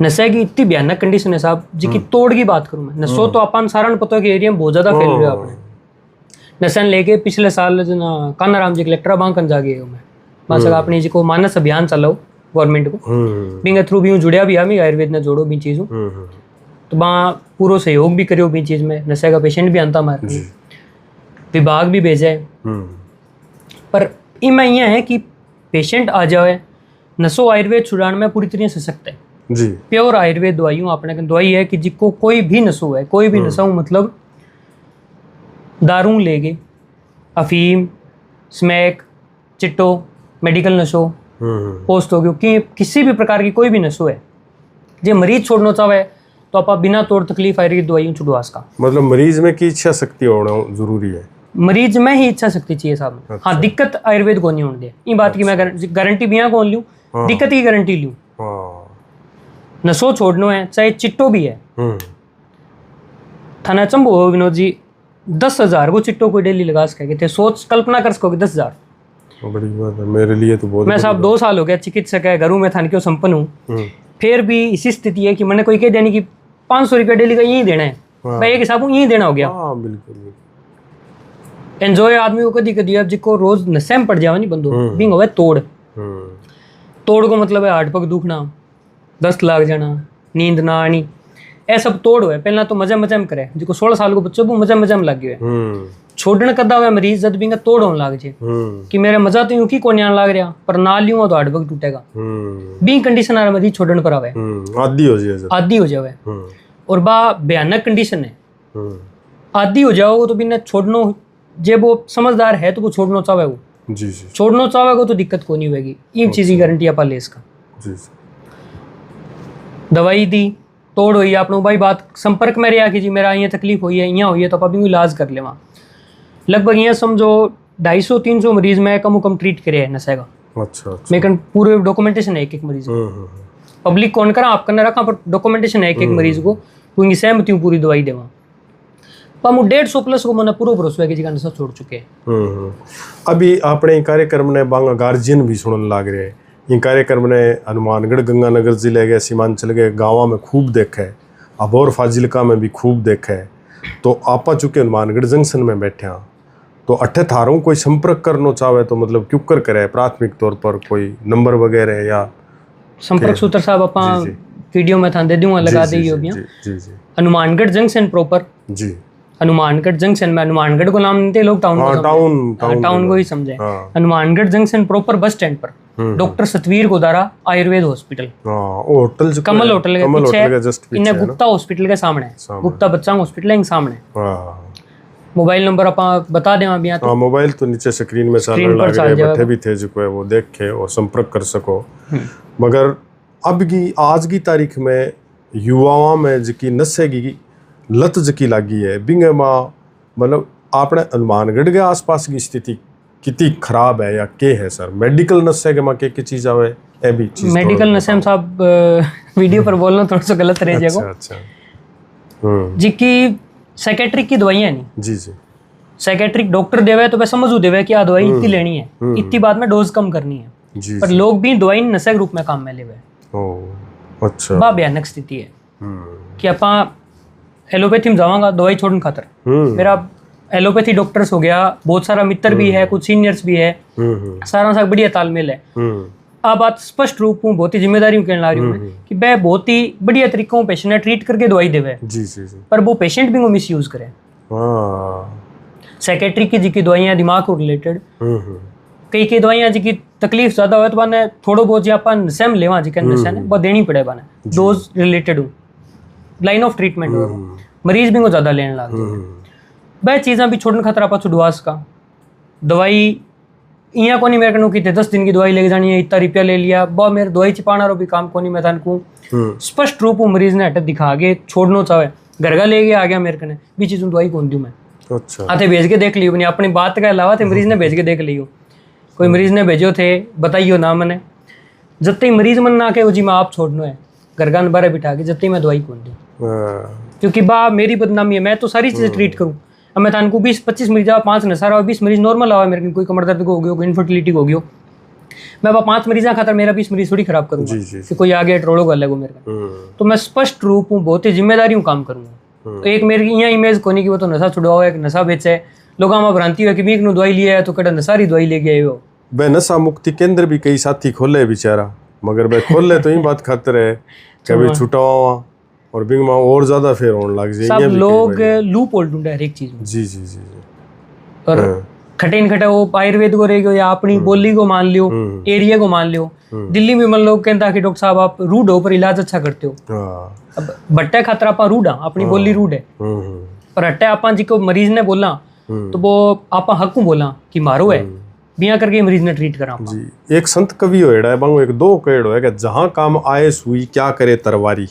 नशे की इतनी भयानक कंडीशन है साहब जी की तोड़ की बात करूं मैं। नशो तो अपन सारण पता के एरिया में बहुत ज्यादा फैल रहा है। आपने नशन लेके पिछले साल कानाराम जी कलेक्टर बांकन जा गए मैं बस अपनी जी को मानस अभियान चलाओ गवर्नमेंट को बिंग थ्रू भी जुड़िया भी हमें आयुर्वेद ने जोड़ो भी चीज़ों तो वहाँ पूरा सहयोग भी करो भी चीज़ में। नशे का पेशेंट भी आंता हमारे विभाग भी भेजा है। पर इमें यह है कि पेशेंट आ जाए नसो आयुर्वेद छुड़ाने में पूरी तरह सशक्त है जी। प्योर आयुर्वेद दवाइयों अपने दवाई है कि जिसको कोई भी नसो है, कोई भी नशा हो, मतलब दारू लेगे, अफीम, स्मैक, चिट्टो, मेडिकल नशो, पोस्ट हो गयो कि किसी भी प्रकार की कोई भी नशो है जो मरीज छोड़ना चाहे तो आप बिना तोड़ तकलीफ आयुर्वेद दवाइयों छुड़वा सका। मतलब मरीज में की इच्छा शक्ति होना जरूरी है। मरीज में ही इच्छा शक्ति चाहिए साहब। अच्छा। हाँ, दिक्कत आयुर्वेद को नहीं होने दे, ये बात की मैं गारंटी भी यहाँ कौन लूँ, दिक्कत की गारंटी लूँ। नशो छोड़ना है चाहे चिट्टो भी है, थाना चंबो हो विनोद जी, 10,000 को चिट्टो कोई डेली लगा सके थे, सोच कल्पना कर सकोगे 10,000। बड़ी बात है मेरे लिए तो बहुत। मैं साहब 2 साल हो गया चिकित्सक है, घरों में थान क्यों संपन्न हूँ, फिर भी इसी स्थिति है कि मैंने कोई कह देने की 500 रुपया डेली का यही देना है, मैं एक हिसाब यही देना हो गया। बिल्कुल। एंजॉय आदमी को कदी कदी अब जिसको रोज नशे में पड़ जावे नहीं बंदो बिंग होवे तोड़। तोड़ को मतलब है हार्ट पग दुखना, दस्त लाग जाना, नींद ना आनी, ए सब तोड़ हुए। पहला तो मजा मजा में करे, जिसको 16 साल को बच्चों को मजा मजा में लग गया छोड़ने कदा हुआ मरीज जब बिंगा तोड़ होने लग जाए कि मेरा मजा तो यूं की कोनी आने लग रहा, पर ना लियो तो हार्ट पग टूटेगा। बी कंडीशन आ मरीज छोड़ने पर आवे, आदि हो जावे। और बा भयानक कंडीशन है, आदि हो जाओगे तो बिना छोड़नो, जे वो समझदार है तो वो छोड़ना चाहे वो जी। छोड़ना चाहेगा तो दिक्कत को नहीं होगी। ये चीज की गारंटी आप ले इसका जी। दवाई दी तोड़ हुई आपने भाई बात संपर्क में रहा कि जी मेरा यहाँ तकलीफ हुई है, यहाँ हुई है, तो आप अभी इलाज कर ले वहाँ। लगभग यहाँ समझो 250-300 मरीज में कम ट्रीट करे नशे का। अच्छा। मेरे पूरे डॉक्यूमेंटेशन है एक मरीज को, पब्लिक कौन करा आप करना रखा, पर डॉक्यूमेंटेशन है एक मरीज को, पूरी सहमति हूँ पूरी दवाई देवा। हम 150+ को मैंने पूरा भरोसा है कि जी का नशा छोड़ चुके हैं। अभी अपने कार्यक्रम ने बांगा गार्जियन भी सुनने लग रहे हैं। ये कार्यक्रम ने हनुमानगढ़ गंगानगर जिले के सीमांचल के गाँव में खूब देखा है, अबोर फाजिलका में भी खूब देखा है। तो आपा चुके हनुमानगढ़ जंक्शन में बैठे हैं, तो अट्ठे थारों कोई संपर्क करना चाहे तो मतलब क्यों कर करे, प्राथमिक तौर पर कोई नंबर वगैरह या संपर्क सूत्र साहब आप वीडियो में था दे दूंगा, लगा दी हनुमानगढ़ जंक्शन प्रॉपर जी। हनुमानगढ़ जंक्शन में, हनुमानगढ़ को नाम देते लोग टाउन को ही समझे। Hanumangarh junction proper bus stand पर doctor Satveer Godara Ayurveda hospital, hotel Kamal hotel के पीछे, इन्हें गुप्ता हॉस्पिटल के सामने, गुप्ता बच्चा हॉस्पिटल के सामने। मोबाइल नंबर आप बता दें अभी तो मोबाइल तो नीचे स्क्रीन में चल रहा है, बैठे भी थे जो है वो देख के और संपर्क कर सको। मगर अब की आज की तारीख में युवाओं में जिकी नशे की लत जकी लगी है बिंगे माँ, मतलब आपने हनुमानगढ़ के आसपास की स्थिति कितनी खराब है या के है सर? मेडिकल नशे के माँ के चीज आवे ए भी चीज मेडिकल नशे में साहब वीडियो पर बोलना थोड़ा सा गलत रह जाएगा। अच्छा। जिकी साइकेट्रिक की दवाइयाँ नहीं जी। साइकेट्रिक डॉक्टर देवे तो वह समझू देवे कि दवाई इतनी लेनी है, इतनी बाद में डोज कम करनी है जी, पर लोग भी दवाई नशे के रूप में काम में ले हुए। अच्छा। बा भयानक स्थिति है कि आप एलोपैथी में जावांगा दवाई छोड़ने खातर। मेरा एलोपैथी डॉक्टर्स हो गया, बहुत सारा मित्र भी है, कुछ सीनियर्स भी है, सारा सा बढ़िया तालमेल है। आप बात स्पष्ट रूप में बहुत ही जिम्मेदारी कहने ला रही हूँ कि वह बहुत ही बढ़िया तरीकों पेशेंट ट्रीट करके दवाई देवे जी। पर वो पेशेंट भी वो मिस यूज करे। साइकेट्रिक की जिकी दवाइयाँ दिमाग को रिलेटेड, कई दवाइयाँ जिकी तकलीफ ज्यादा हो तो बाने थोड़ो बहुत जो अपन नशे लेवा जिका नशा ने वो देनी पड़े बाने डोज रिलेटेड हो, लाइन ऑफ ट्रीटमेंट हो, मरीज भी को ज्यादा लेने लग जाए। वह चीज़ें भी छोड़ने खतरा आप छुड़वा सका। दवाई इं को नहीं मेरे को कि 10 दिन की दवाई लेके जानी है, इतना रुपया ले लिया बा मेरे दवाई छिपाना रो भी काम को नहीं। मैं थान को स्पष्ट रूप मरीज ने हट दिखा के छोड़ना चाहे, घर का ले गया आ गया मेरे को भी चीज़ दवाई कौन दूँ मैं। अच्छा। आते भेज के देख लियो, अपनी बात के अलावा थे मरीज ने भेज के देख लियो, कोई मरीज ने भेजो थे बताइयो ना मैंने, जब तक मरीज मन ना के जी मैं आप छोड़ना है घर का बारे बिठा के जब तक मैं दवाई कौन दूँ, क्योंकि बा मेरी बदनामी है। मैं तो सारी चीज़ें ट्रीट करूँ। अब मैं थान को 20-25 मरीज आवा, 5 नशा 20 मरीज नॉर्मल आवा, मेरे कोई कमर दर्द को हो गया, कोई इनफर्टिलिटी को हो गया, मैं 5 मरीज खातर मेरा 20 मरीज थोड़ी खराब करूँगा कि कोई आगे ट्रोलो कर लेगा मेरे को। तो मैं स्पष्ट रूप हूँ बहुत ही जिम्मेदारी हूँ काम करूँगा। तो एक मेरी यहाँ इमेज को नहीं कि वो तो नशा छुड़ाओ, एक नशा बेचे, लोगों में भ्रांति है कि मीक नु दवाई लिया है तो कड़ा नशारी दवाई लेके आए हो। वह नशा मुक्ति केंद्र भी कई साथी खोले बेचारा, मगर वह खोले तो ही बात खातर है कभी छुटावा और बिंग में और ज्यादा फेर होने लग जाए। सब लोग लूप होल ढूंढे हर एक चीज में जी। और खटे न खटे वो आयुर्वेद को रहेगा या अपनी बोली को मान लियो, एरिया को मान लियो। दिल्ली में मन लोग कहता कि डॉक्टर साहब आप रूड हो पर इलाज अच्छा करते हो। अब बट्टे खातर आप रूड हाँ, अपनी बोली रूड है, पर हट्टे आप जिको मरीज ने बोला तो वो आप हक बोला कि मारो है बिया करके मरीज ने ट्रीट करा जी। एक संत कवि होएड़ा है बांगो एक दो कहेड़ो है कि जहां काम आए सुई क्या करे तरवारी,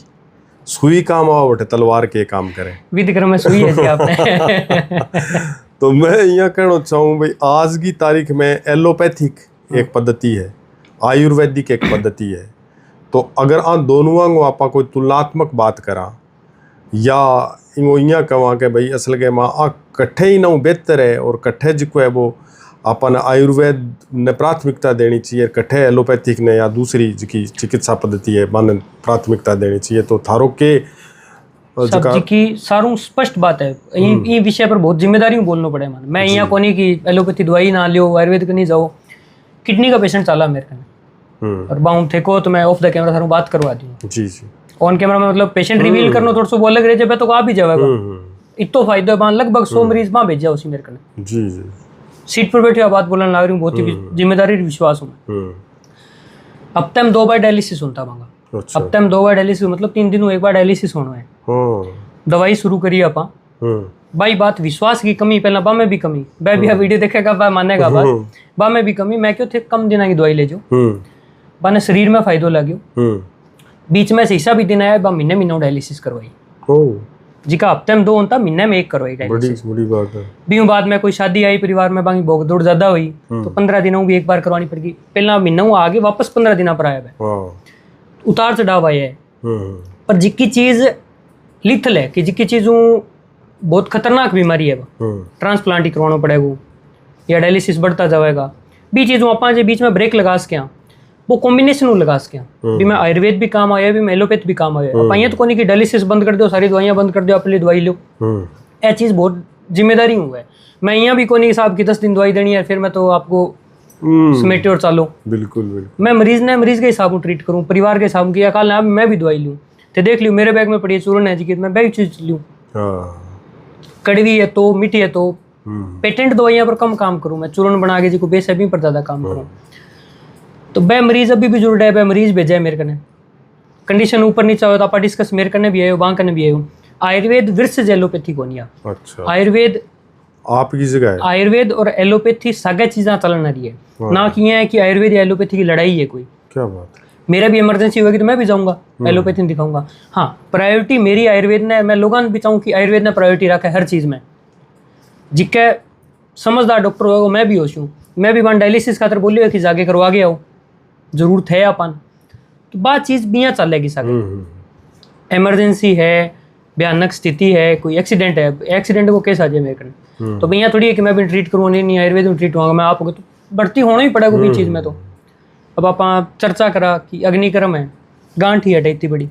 सुई काम आओ बटे तलवार के काम करे। विधि क्रम में सुई है जी आपने। तो मैं यहाँ कहना चाहूँ भाई आज की तारीख में एलोपैथिक एक पद्धति है, आयुर्वेदिक एक पद्धति है। तो अगर आप दोनों को आप कोई तुलनात्मक बात करा या इनको यहाँ कहा कि भाई असल के माँ आ कट्ठे ही ना बेहतर है और कट्ठे जिको है वो अपन आयुर्वेद ने प्राथमिकता देनी चाहिए, कट्ठे एलोपैथिक ने या दूसरी जिकी चिकित्सा पद्धति है मन प्राथमिकता देनी चाहिए। तो थारो के सब जी की सारू स्पष्ट बात है, ये विषय पर बहुत जिम्मेदारी बोलना पड़े मन। मैं यहाँ कोनी की एलोपैथी दवाई ना लियो, आयुर्वेद के नहीं जाओ। किडनी का पेशेंट चला मेरे कने और बाउंड थे को तो मैं ऑफ द कैमरा थारू बात करवा दी जी जी। ऑन कैमरा में मतलब पेशेंट रिवील करना थोड़ा सा वो अलग रह जाए तो आप ही जाएगा इतो फायदा है। लगभग 100 मरीज वहां भेजा उसी मेरे कने जी जी। सीट पर बैठे बात बोलने लग रही हूँ, बहुत ही जिम्मेदारी विश्वास हूँ। अब तक 2 बार डायलिसिस होता मांगा। अच्छा। अब तक 2 बार डायलिसिस मतलब 3 दिन में 1 बार डायलिसिस होना है। दवाई शुरू करी आप भाई बात विश्वास की कमी पहला बा में भी कमी बा भी वीडियो देखेगा बा मानेगा बात बा में भी कमी। मैं क्यों थे कम दिना की दवाई ले जो बा ने शरीर में फायदो लाग्यो। बीच में शीशा भी दिन आया बा महीने महीने डायलिसिस करवाई जिका हफ्ते में 2 होता महीने में 1 करवाई डायलिसिस। बड़ी बात है। भी बाद में कोई शादी आई परिवार में बाकी भोग दौड़ ज्यादा हुई तो 15 दिनों भी 1 बार करवानी पड़ेगी। पहला महीना आगे वापस 15 दिन पर आया उतार चढ़ाव आया है। पर जिक्की चीज लिथल है कि जिक्की चीज बहुत खतरनाक बीमारी है ट्रांसप्लांट ही करवाना पड़ेगा या डायलिसिस बढ़ता जाएगा। भी चीज़ों अपन जो बीच में ब्रेक लगा सके वो कॉम्बिनेशन लगा सके भी मैं आयुर्वेद भी काम आया भी मैं एलोपैथ भी काम आया। अपन ये तो कोनी कि डायलिसिस बंद कर दो सारी दवाइयाँ बंद कर दो अपनी दवाई लो, यह चीज़ बहुत जिम्मेदारी हुआ है। मैं यहाँ भी कोनी साहब की 10 दिन दवाई देनी है फिर मैं तो आपको समेटे और चालो। बिल्कुल बिल्कुल। मैं मरीज के हिसाब से ट्रीट करूँ, परिवार के हिसाब की कल मैं भी दवाई लूँ तो देख लियो मेरे बैग में पड़ी है चूर्ण है जी मैं बैग चीज लूँ। कड़वी है तो मीठी है तो पेटेंट दवाइयाँ पर कम काम करूँ, मैं चूर्ण बना के जी को बेसबी पर ज़्यादा काम करूँ। तो वह मरीज अभी भी जुड़ रहा है, वह मरीज भेजा है मेरे कने कंडीशन ऊपर नीचे हो तो आप डिस्कस मेरे कने भी आए हो वहाँ कने भी आए हो। आयुर्वेद वर्सेज एलोपैथी को नहीं। अच्छा। आयुर्वेद आपकी जगह है। आयुर्वेद और एलोपैथी सगे चीज़ें चलन रही है ना कि ये है कि आयुर्वेद या एलोपैथी की लड़ाई है कोई। क्या बात है। मेरा भी इमरजेंसी होगी तो मैं भी जाऊंगा एलोपैथी दिखाऊंगा। हाँ प्रायोरिटी मेरी आयुर्वेद ने, मैं लोगों भी चाहूँ कि आयुर्वेद ने प्रायोरिटी रखा है हर चीज़ में। जिसके समझदार डॉक्टर होगा मैं भी होश हूँ, मैं भी वन डायलिसिस खातर बोलियो कि जाके करवा के आओ जरूरत है अपन तो बात चीज़ बिया चलेगी सारी। इमरजेंसी है, भयानक स्थिति है, कोई एक्सीडेंट है, एक्सीडेंट को केस आ जाए मेरे कने तो भैया थोड़ी है कि मैं भी ट्रीट करूँ नहीं आयुर्वेद में ट्रीट होगा मैं आप होगा तो बढ़ती होना ही पड़ेगा कोई चीज़ में। तो अब आप चर्चा करा कि अग्निक्रम है गांठ ही हटे इतनी बड़ी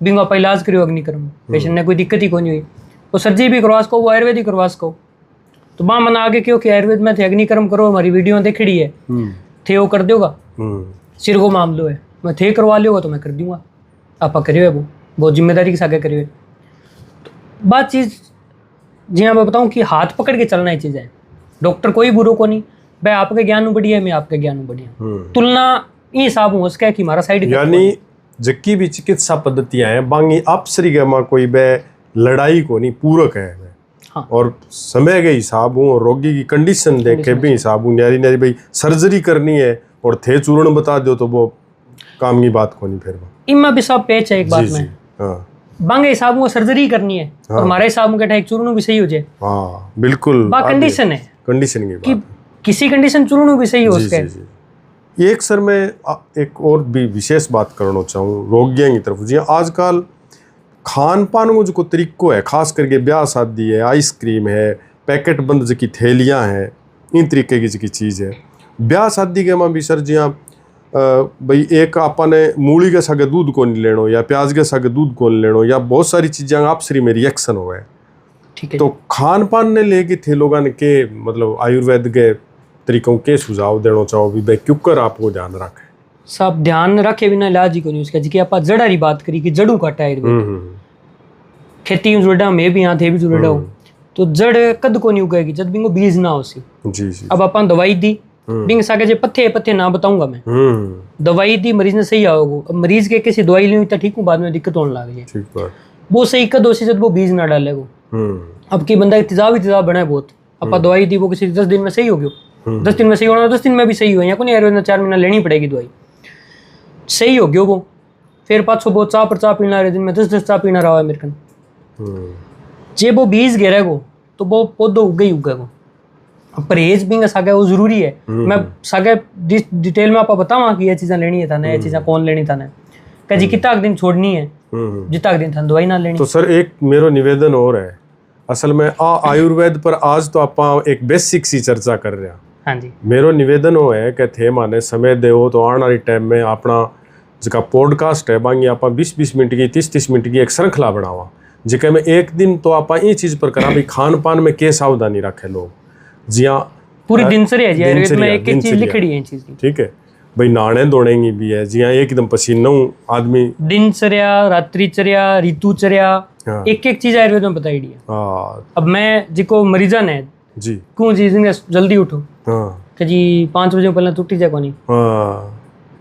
बिंग आप इलाज करियो अग्निक्रम पेशेंट ने कोई दिक्कत ही कोई नहीं हुई वो सर्जरी भी करवा सको वो आयुर्वेद ही करवा सको। तो माँ मना आगे क्यों कि आयुर्वेद में थे अग्निक्रम करो हमारी वीडियो में देखी है थे वो कर दोगा सिर को मामलो है मैं थे करवा लियोगा तो मैं कर दूंगा आप करियो है वो बहुत जिम्मेदारी के साथ करियो। तो बात चीज़ जी हाँ मैं बताऊँ कि हाथ पकड़ के चलना ही चीज़ है। डॉक्टर कोई बुरो को नहीं भाई आपके ज्ञान में बढ़िया है मैं आपके ज्ञान में बढ़िया तुलना ये हिसाब हो सके कि हमारा साइड यानी जक्की भी चिकित्सा पद्धतियां हैं बांगी आपसरी गमा कोई बे लड़ाई को नहीं पूरक है। हाँ। और समय के हिसाब हूँ और रोगी की कंडीशन देख के भी हिसाब हूँ नारी नारी भाई सर्जरी करनी है और थे चूर्ण बता दो तो वो काम की बात को नहीं फिर इमा भी सब पेच है एक बात में। हाँ। बांगे हिसाब में सर्जरी करनी है और हमारे हिसाब में कहते हैं चूर्ण भी सही हो जाए। हाँ बिल्कुल कंडीशन है कंडीशन की बात किसी कंडीशन चूर्ण भी सही हो उसके। एक सर मैं एक और भी विशेष बात करना चाहूँ रोगियों की तरफ जी आजकल खान पान को जो तरीको है खास करके ब्याह शादी है आइसक्रीम है पैकेट बंद जी थैलियाँ हैं इन तरीके की जी चीज़ है। ब्याह शादी के भी सर जी भाई एक आपने मूली के सागे दूध को नहीं लेनो या प्याज के सागे दूध को नहीं लेनो या बहुत सारी चीज़ें आपसरी में रिएक्शन हो गए। ठीक है। तो खान पान ने लेके थे लोगों ने के मतलब आयुर्वेद के तरीकों के सुझाव देना चाहो भी भाई क्यों कर आपको ध्यान रखे सब ध्यान रखे बिना इलाज ही को नहीं उसका जी आप जड़ा की बात करी कि जड़ू काटा आयुर्वेद खेती जुड़ा मैं भी यहाँ थे भी जुड़ा हूँ तो जड़ कद को नहीं उगेगी जब बिंगो बीज ना हो सी। जी जी। अब अपन दवाई दी बिंग सागे जे पत्ते ना बताऊंगा मैं, दवाई दी मरीज ने सही आओगे, अब मरीज के किसी दवाई ली तो ठीक हूँ, बाद में दिक्कत होने लग जाए। ठीक बात। वो सही कद हो सी जब वो बीज ना डालेगो। अब की बंदा तेजाब बना है बहुत, अपन दवाई दी वो किसी 10 दिन में सही हो गयो, 10 दिन में सही होना, 10 दिन में भी सही हुआ, या को नहीं आयुर्वेद में 4 महीना लेनी पड़ेगी दवाई, सही हो गयो वो। फिर पाछो बहुत चाह पर चाह पीना रहे, दिन में 10 चाह पीना रहा है मेरे कन, जे वो बीज गिरेगो तो वो पौधो उगे ही उगेगो। परहेज भी सागे वो जरूरी है। मैं सागे डिटेल में आपको बतावा कि ये चीज़ें लेनी है थाने, ये चीज़ें कौन लेनी थाने, कह जी कितना दिन छोड़नी है, जितना दिन थाने दवाई ना लेनी। तो सर एक मेरो निवेदन और है, असल में आयुर्वेद पर आज तो आप एक बेसिक सी चर्चा कर रहे हैं। हाँ जी। मेरो निवेदन हो है कि थे माने समय देव तो आने वाली टाइम में अपना जिका पॉडकास्ट है बांगी आप 20-20 मिनट की 30-30 मिनट की एक श्रृंखला बनावा, जिके में एक दिन तो आप ये चीज़ पर करा भी खान पान में के सावधानी रखे लोग, जिया पूरी दिनचर्या है जी आयुर्वेद में एक एक चीज लिखड़ी है चीज की। ठीक है भाई, नाने दौड़ेंगी भी है जिया एकदम पसीना आदमी, दिनचर्या, रात्रिचर्या, ऋतुचर्या, एक एक चीज आयुर्वेद में बताई है। अब मैं जिको मरीजन है जी क्यों जी जल्दी उठो कि जी 5 बजे पहले तो उठी जाए, को नहीं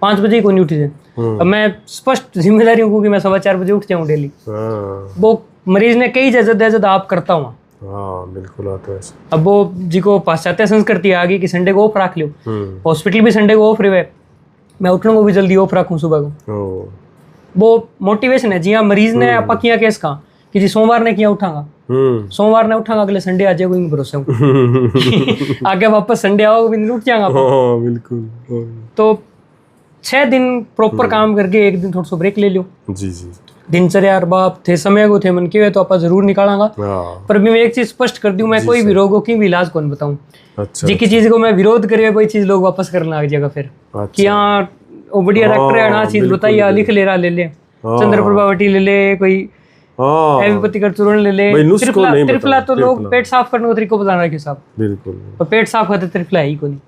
5 बजे को नहीं उठी जाए। अब मैं स्पष्ट जिम्मेदारी हूँ कि मैं 4:15 बजे उठ जाऊँ डेली, वो मरीज ने कई जैसे आप करता हूँ। बिल्कुल आता है। अब वो जिको पाश्चात्य संस्कृति आ गई कि संडे को ऑफ रख लो, हॉस्पिटल भी संडे को ऑफ रहे, मैं उठने को भी जल्दी ऑफ रखूँ सुबह को, वो मोटिवेशन है। जी हाँ, मरीज ने आप किया केस कहा कि जी सोमवार ने किया उठांगा, सोमवार ने उठांगा अगले संडे आ जाएगा, भरोसे आगे वापस संडे आओ भी उठ जाएगा बिल्कुल। तो 6 दिन प्रॉपर काम करके एक दिन थोड़ा सा ब्रेक ले लो। जी जी। दिनचर्या और बाप थे समय को थे मन के तो आप जरूर निकालांगा। पर मैं एक चीज स्पष्ट कर दूं, मैं कोई भी रोगों की भी इलाज कौन बताऊं। अच्छा, जिस चीज को मैं विरोध करे वही चीज लोग वापस करने लग जाएगा फिर। अच्छा। कि हाँ वो बढ़िया डॉक्टर है ना, चीज बताइए लिख ले रहा, ले ले चंद्रप्रभावटी ले ले, कोई एलोपैथी का चूर्ण ले ले, त्रिफला तो लोग पेट साफ करने का तरीका बता रहे हैं साहब। बिल्कुल। पर पेट साफ करते त्रिफला है ही को नहीं,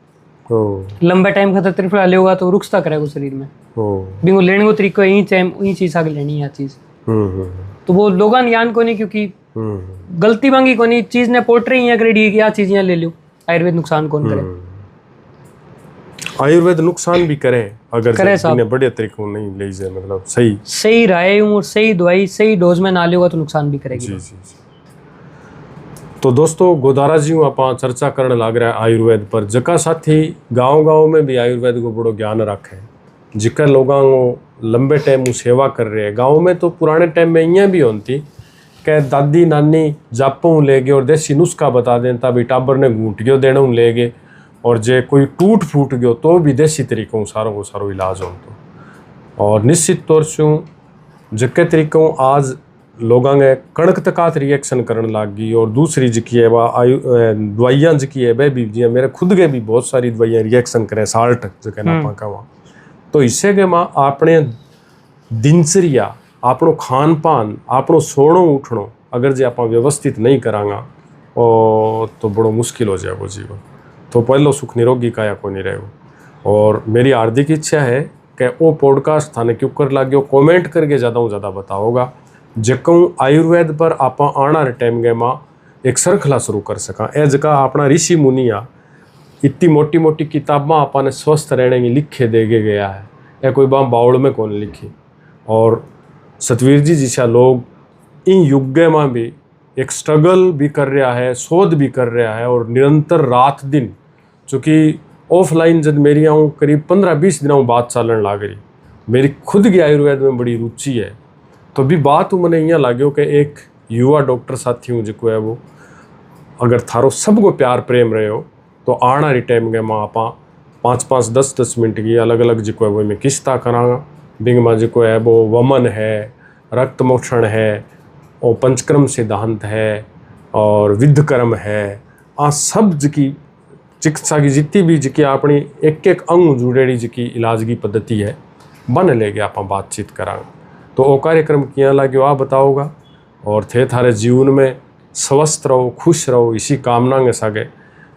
लंबा टाइम खाता त्रिफला ले होगा तो रुकता करेगा शरीर में। बिंगो लेने को तरीका यही चीज आगे लेनी है चीज, तो वो लोग यान को नहीं, क्योंकि गलती मांगी को नहीं, चीज ने पोर्ट्रे ही करेडी कि आ चीज यहाँ ले लो। आयुर्वेद नुकसान कौन करे? आयुर्वेद नुकसान भी करे अगर इतने बढ़िया तरीकों नहीं ले जाए, मतलब सही राय और सही दवाई सही डोज में ना लेगा तो नुकसान भी करेगी। जी जी। तो दोस्तों गोदारा जी आप चर्चा करने लग रहा है आयुर्वेद पर, जका साथी गांव में भी आयुर्वेद को बड़ो ज्ञान रखे, जिका लोगों को लंबे टाइम सेवा कर रहे हैं। गाँव में तो पुराने टाइम में इं भी होती कि दादी नानी जापों ले गए और देसी नुस्खा बता दें, तभी टाबर ने घूंटियों देने ले गए, और जे कोई टूट फूट गयो तो भी देसी तरीकों सारों को सारो इलाज हो। और निश्चित तौर से जके तरीकों आज लोगों ने कणक तकात रिएक्शन करने लग गई, और दूसरी जिकी है वह दवाइयाँ जिकी है वह भी जी मेरे खुद के भी बहुत सारी दवाइयाँ रिएक्शन करें साल्ट जके ना कहा। तो इससे के माँ अपने दिनचर्या, आपनो खान पान, आपनो सोणो उठणो अगर जे आप व्यवस्थित नहीं करांगा तो बड़ो मुश्किल हो जाएगा जीवन। तो पहलो सुख निरोगी काया को नहीं रहेगा। और मेरी हार्दिक इच्छा है कि वो पॉडकास्ट थाने क्यों कर लाग्यो कमेंट करके ज़्यादा बताओगा, जकों आयुर्वेद पर आप आना टाइम गए माँ एक श्रृंखला शुरू कर सका। ए जका अपना ऋषि मुनिया इतनी मोटी मोटी किताबा आपने स्वस्थ रहने की लिखे दे गया है, या कोई बाम बाउल में कौन लिखी। और सतवीर जी जैसा लोग इन युग में भी एक स्ट्रगल भी कर रहा है, शोध भी कर रहा है, और निरंतर रात दिन, चूँकि ऑफलाइन जब मेरी आऊँ करीब 15-20 दिनों बाद चलन लाग रही, मेरी खुद की आयुर्वेद में बड़ी रुचि है। तो भी बात मैंने यहाँ लाग्यो कि एक युवा डॉक्टर साथी हूँ जिको है वो, अगर थारो सबको प्यार प्रेम रहे हो तो आना री टाइम गए माँ आप 5-5, 10-10 मिनट की अलग अलग जिको है वो मैं किस्ता कराँगा। बिंग माँ जिको है वो वमन है, रक्त मोक्षण है, और पंचक्रम सिद्धांत है, और विद्धकर्म है, आ सब जिकी चिकित्सा की जितनी भी जिकी अपनी एक एक अंग जुड़ेड़ी जिकी इलाज की पद्धति है बन लेके आप बातचीत करांगे। तो वो कार्यक्रम किया लगे आप बताओगा, और थे थारे जीवन में स्वस्थ रहो, खुश रहो, इसी कामना के सागे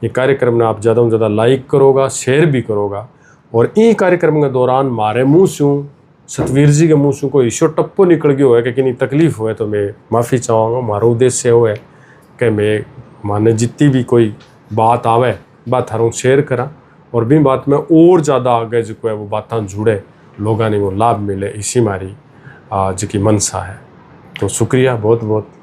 ये कार्यक्रम ने आप ज़्यादा से ज़्यादा लाइक करोगा, शेयर भी करोगा। और इन कार्यक्रम के दौरान मारे मुँह से सतवीर जी के मुँह से कोई ईश्वर टप्पो निकल गया है कि कितनी तकलीफ हुए तो मैं माफ़ी चाहूँगा। मारो उद्देश्य हो है कि मैं माने जितनी भी कोई बात आवे बात थारों शेयर करा और भी बात में और ज़्यादा आगे जो है वो बातें जुड़े लोगों ने वो लाभ मिले, इसी हमारी आज की मनसा है। तो शुक्रिया बहुत बहुत।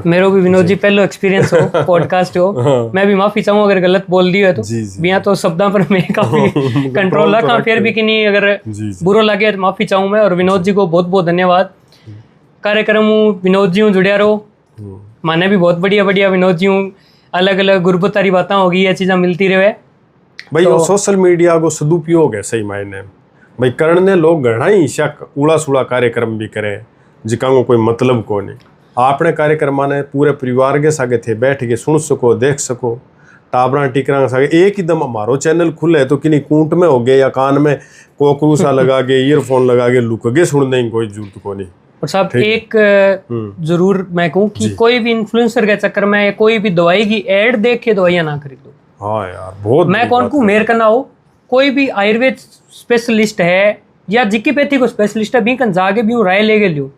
मेरा भी विनोद जी पहलो एक्सपीरियंस हो पॉडकास्ट हो। मैं भी माफी चाहूँ अगर गलत बोल दी है तो बिया तो शब्दों पर मैं काफी कंट्रोल रखा, फिर भी कि नहीं अगर बुरा लगे तो माफी चाहूँ मैं। और विनोद जी को बहुत बहुत धन्यवाद। कार्यक्रम विनोद जी जुड़िया रहो, माने भी बहुत बढ़िया बढ़िया विनोद जी अलग अलग गुरबतारी बातें होगी, ये चीज़ें मिलती रहे भाई। तो सोशल मीडिया को सदुपयोग है सही मायने भाई, करने लोग घना ही शक उड़ा सुड़ा कार्यक्रम भी करें जिका को कोई मतलब को नहीं। आपने कार्यक्रम ने पूरे परिवार के सागे थे बैठ के सुन सको, देख सको, टाबरा टिकरा के सागे एक ही दम हमारो चैनल खुले तो किन्हीं कूट में हो गए या कान में कोकरूसा लगा के ईयरफोन लगा के लुक के सुनने की कोई जरूरत को नहीं। और साहब एक जरूर मैं कहूँ कि कोई भी इन्फ्लुएंसर के चक्कर में या कोई भी दवाई की एड देख के दवाइयाँ ना खरीदो। हाँ यार बहुत मैं कौन को मेयर करना हो, कोई भी आयुर्वेद स्पेशलिस्ट है या जिक्कीपैथी को स्पेशलिस्ट है, बीकन जाके भी राय ले के लियो।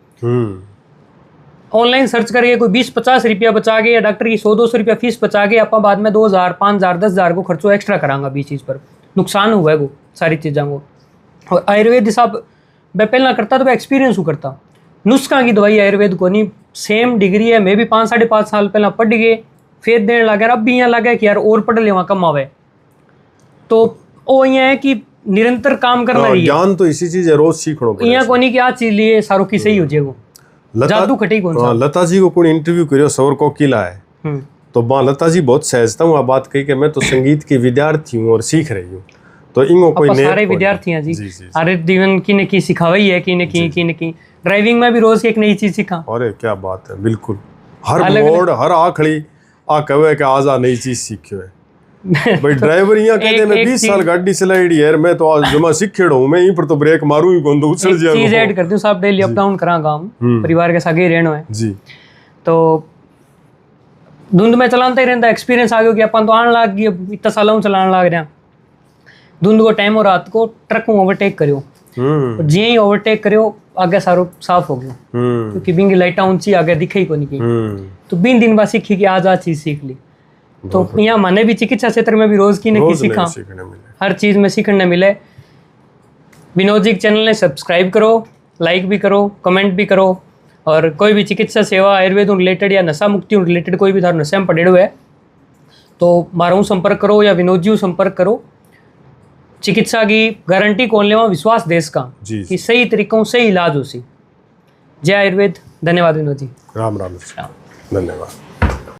ऑनलाइन सर्च करके कोई 20-50 रुपया बचा के या डॉक्टर की 100-200 रुपया फीस बचा के आप बाद में 2000, 5000, 10,000 को खर्चो एक्स्ट्रा करांगा बीच चीज़ पर, नुकसान हुआ है वो सारी चीज़ों को। और आयुर्वेद हिसाब मैं पहला करता तो मैं एक्सपीरियंस हूँ करता, नुस्खा की दवाई आयुर्वेद को नहीं सेम डिग्री है। मैं भी 5-5.5 साल पहला पढ़ गए, फिर देने लगा, अब भी यहाँ लगा कि यार और पढ़ ले वहाँ कम आवे। तो वो यहाँ है कि निरंतर काम करना रही है। ज्ञान तो इसी चीज है, रोज सीखना पड़ेगा। यहाँ को नहीं कि आ चीज लिए सारों की सही हो जाए वो जादू खटी कौन सा। लता जी को कोई इंटरव्यू करियो सौर कोकिला है तो मां लता जी बहुत सहजता हूँ बात कही कि मैं तो संगीत की विद्यार्थी हूँ और सीख रही हूँ। तो इनको कोई सारे विद्यार्थी हैं जी, अरे जीवन की ने की सिखावाई है कि ने की ड्राइविंग में भी रोज एक नई चीज सीखा। अरे क्या बात है, बिल्कुल हर मोड़ हर आखड़ी आ कहे कि आज आ नई चीज सीखियो है भाई। ड्राइवर यहाँ कहते मैं 20 साल गाड़ी चलाई यार, मैं तो आज जमा सीखेड़ हूँ, मैं यहीं पर तो ब्रेक मारू ही कौन तो उछल जाऊँ। चीज ऐड करती हूँ साहब, डेली अप डाउन करा काम, परिवार के सागे रहना है जी। तो धुंध में चलाता ही रहता, एक्सपीरियंस आ गया कि अपन तो आने लग गई, इतना सालों चलाने लग रहा। धुंध को टाइम और रात को ट्रक को ओवरटेक करियो, जी ही ओवरटेक करियो आगे सारो साफ हो गया, क्योंकि बिंगी लाइटा ऊंची आगे दिखे ही को नहीं। तो 20 दिन बाद सीखी कि आज चीज सीख ली। तो यहाँ मैंने भी चिकित्सा क्षेत्र में भी रोज की न की सीखा, हर चीज में सीखने मिले। विनोद जी के चैनल ने सब्सक्राइब करो, लाइक भी करो, कमेंट भी करो। और कोई भी चिकित्सा सेवा आयुर्वेद रिलेटेड या नशा मुक्ति रिलेटेड कोई भी नशे में पड़े हुए है तो मारू संपर्क करो या विनोद जी संपर्क करो। चिकित्सा की गारंटी कौन लेवा, विश्वास देश का कि सही तरीकों से इलाज हो सी। जय आयुर्वेद। धन्यवाद विनोद जी। राम राम, धन्यवाद।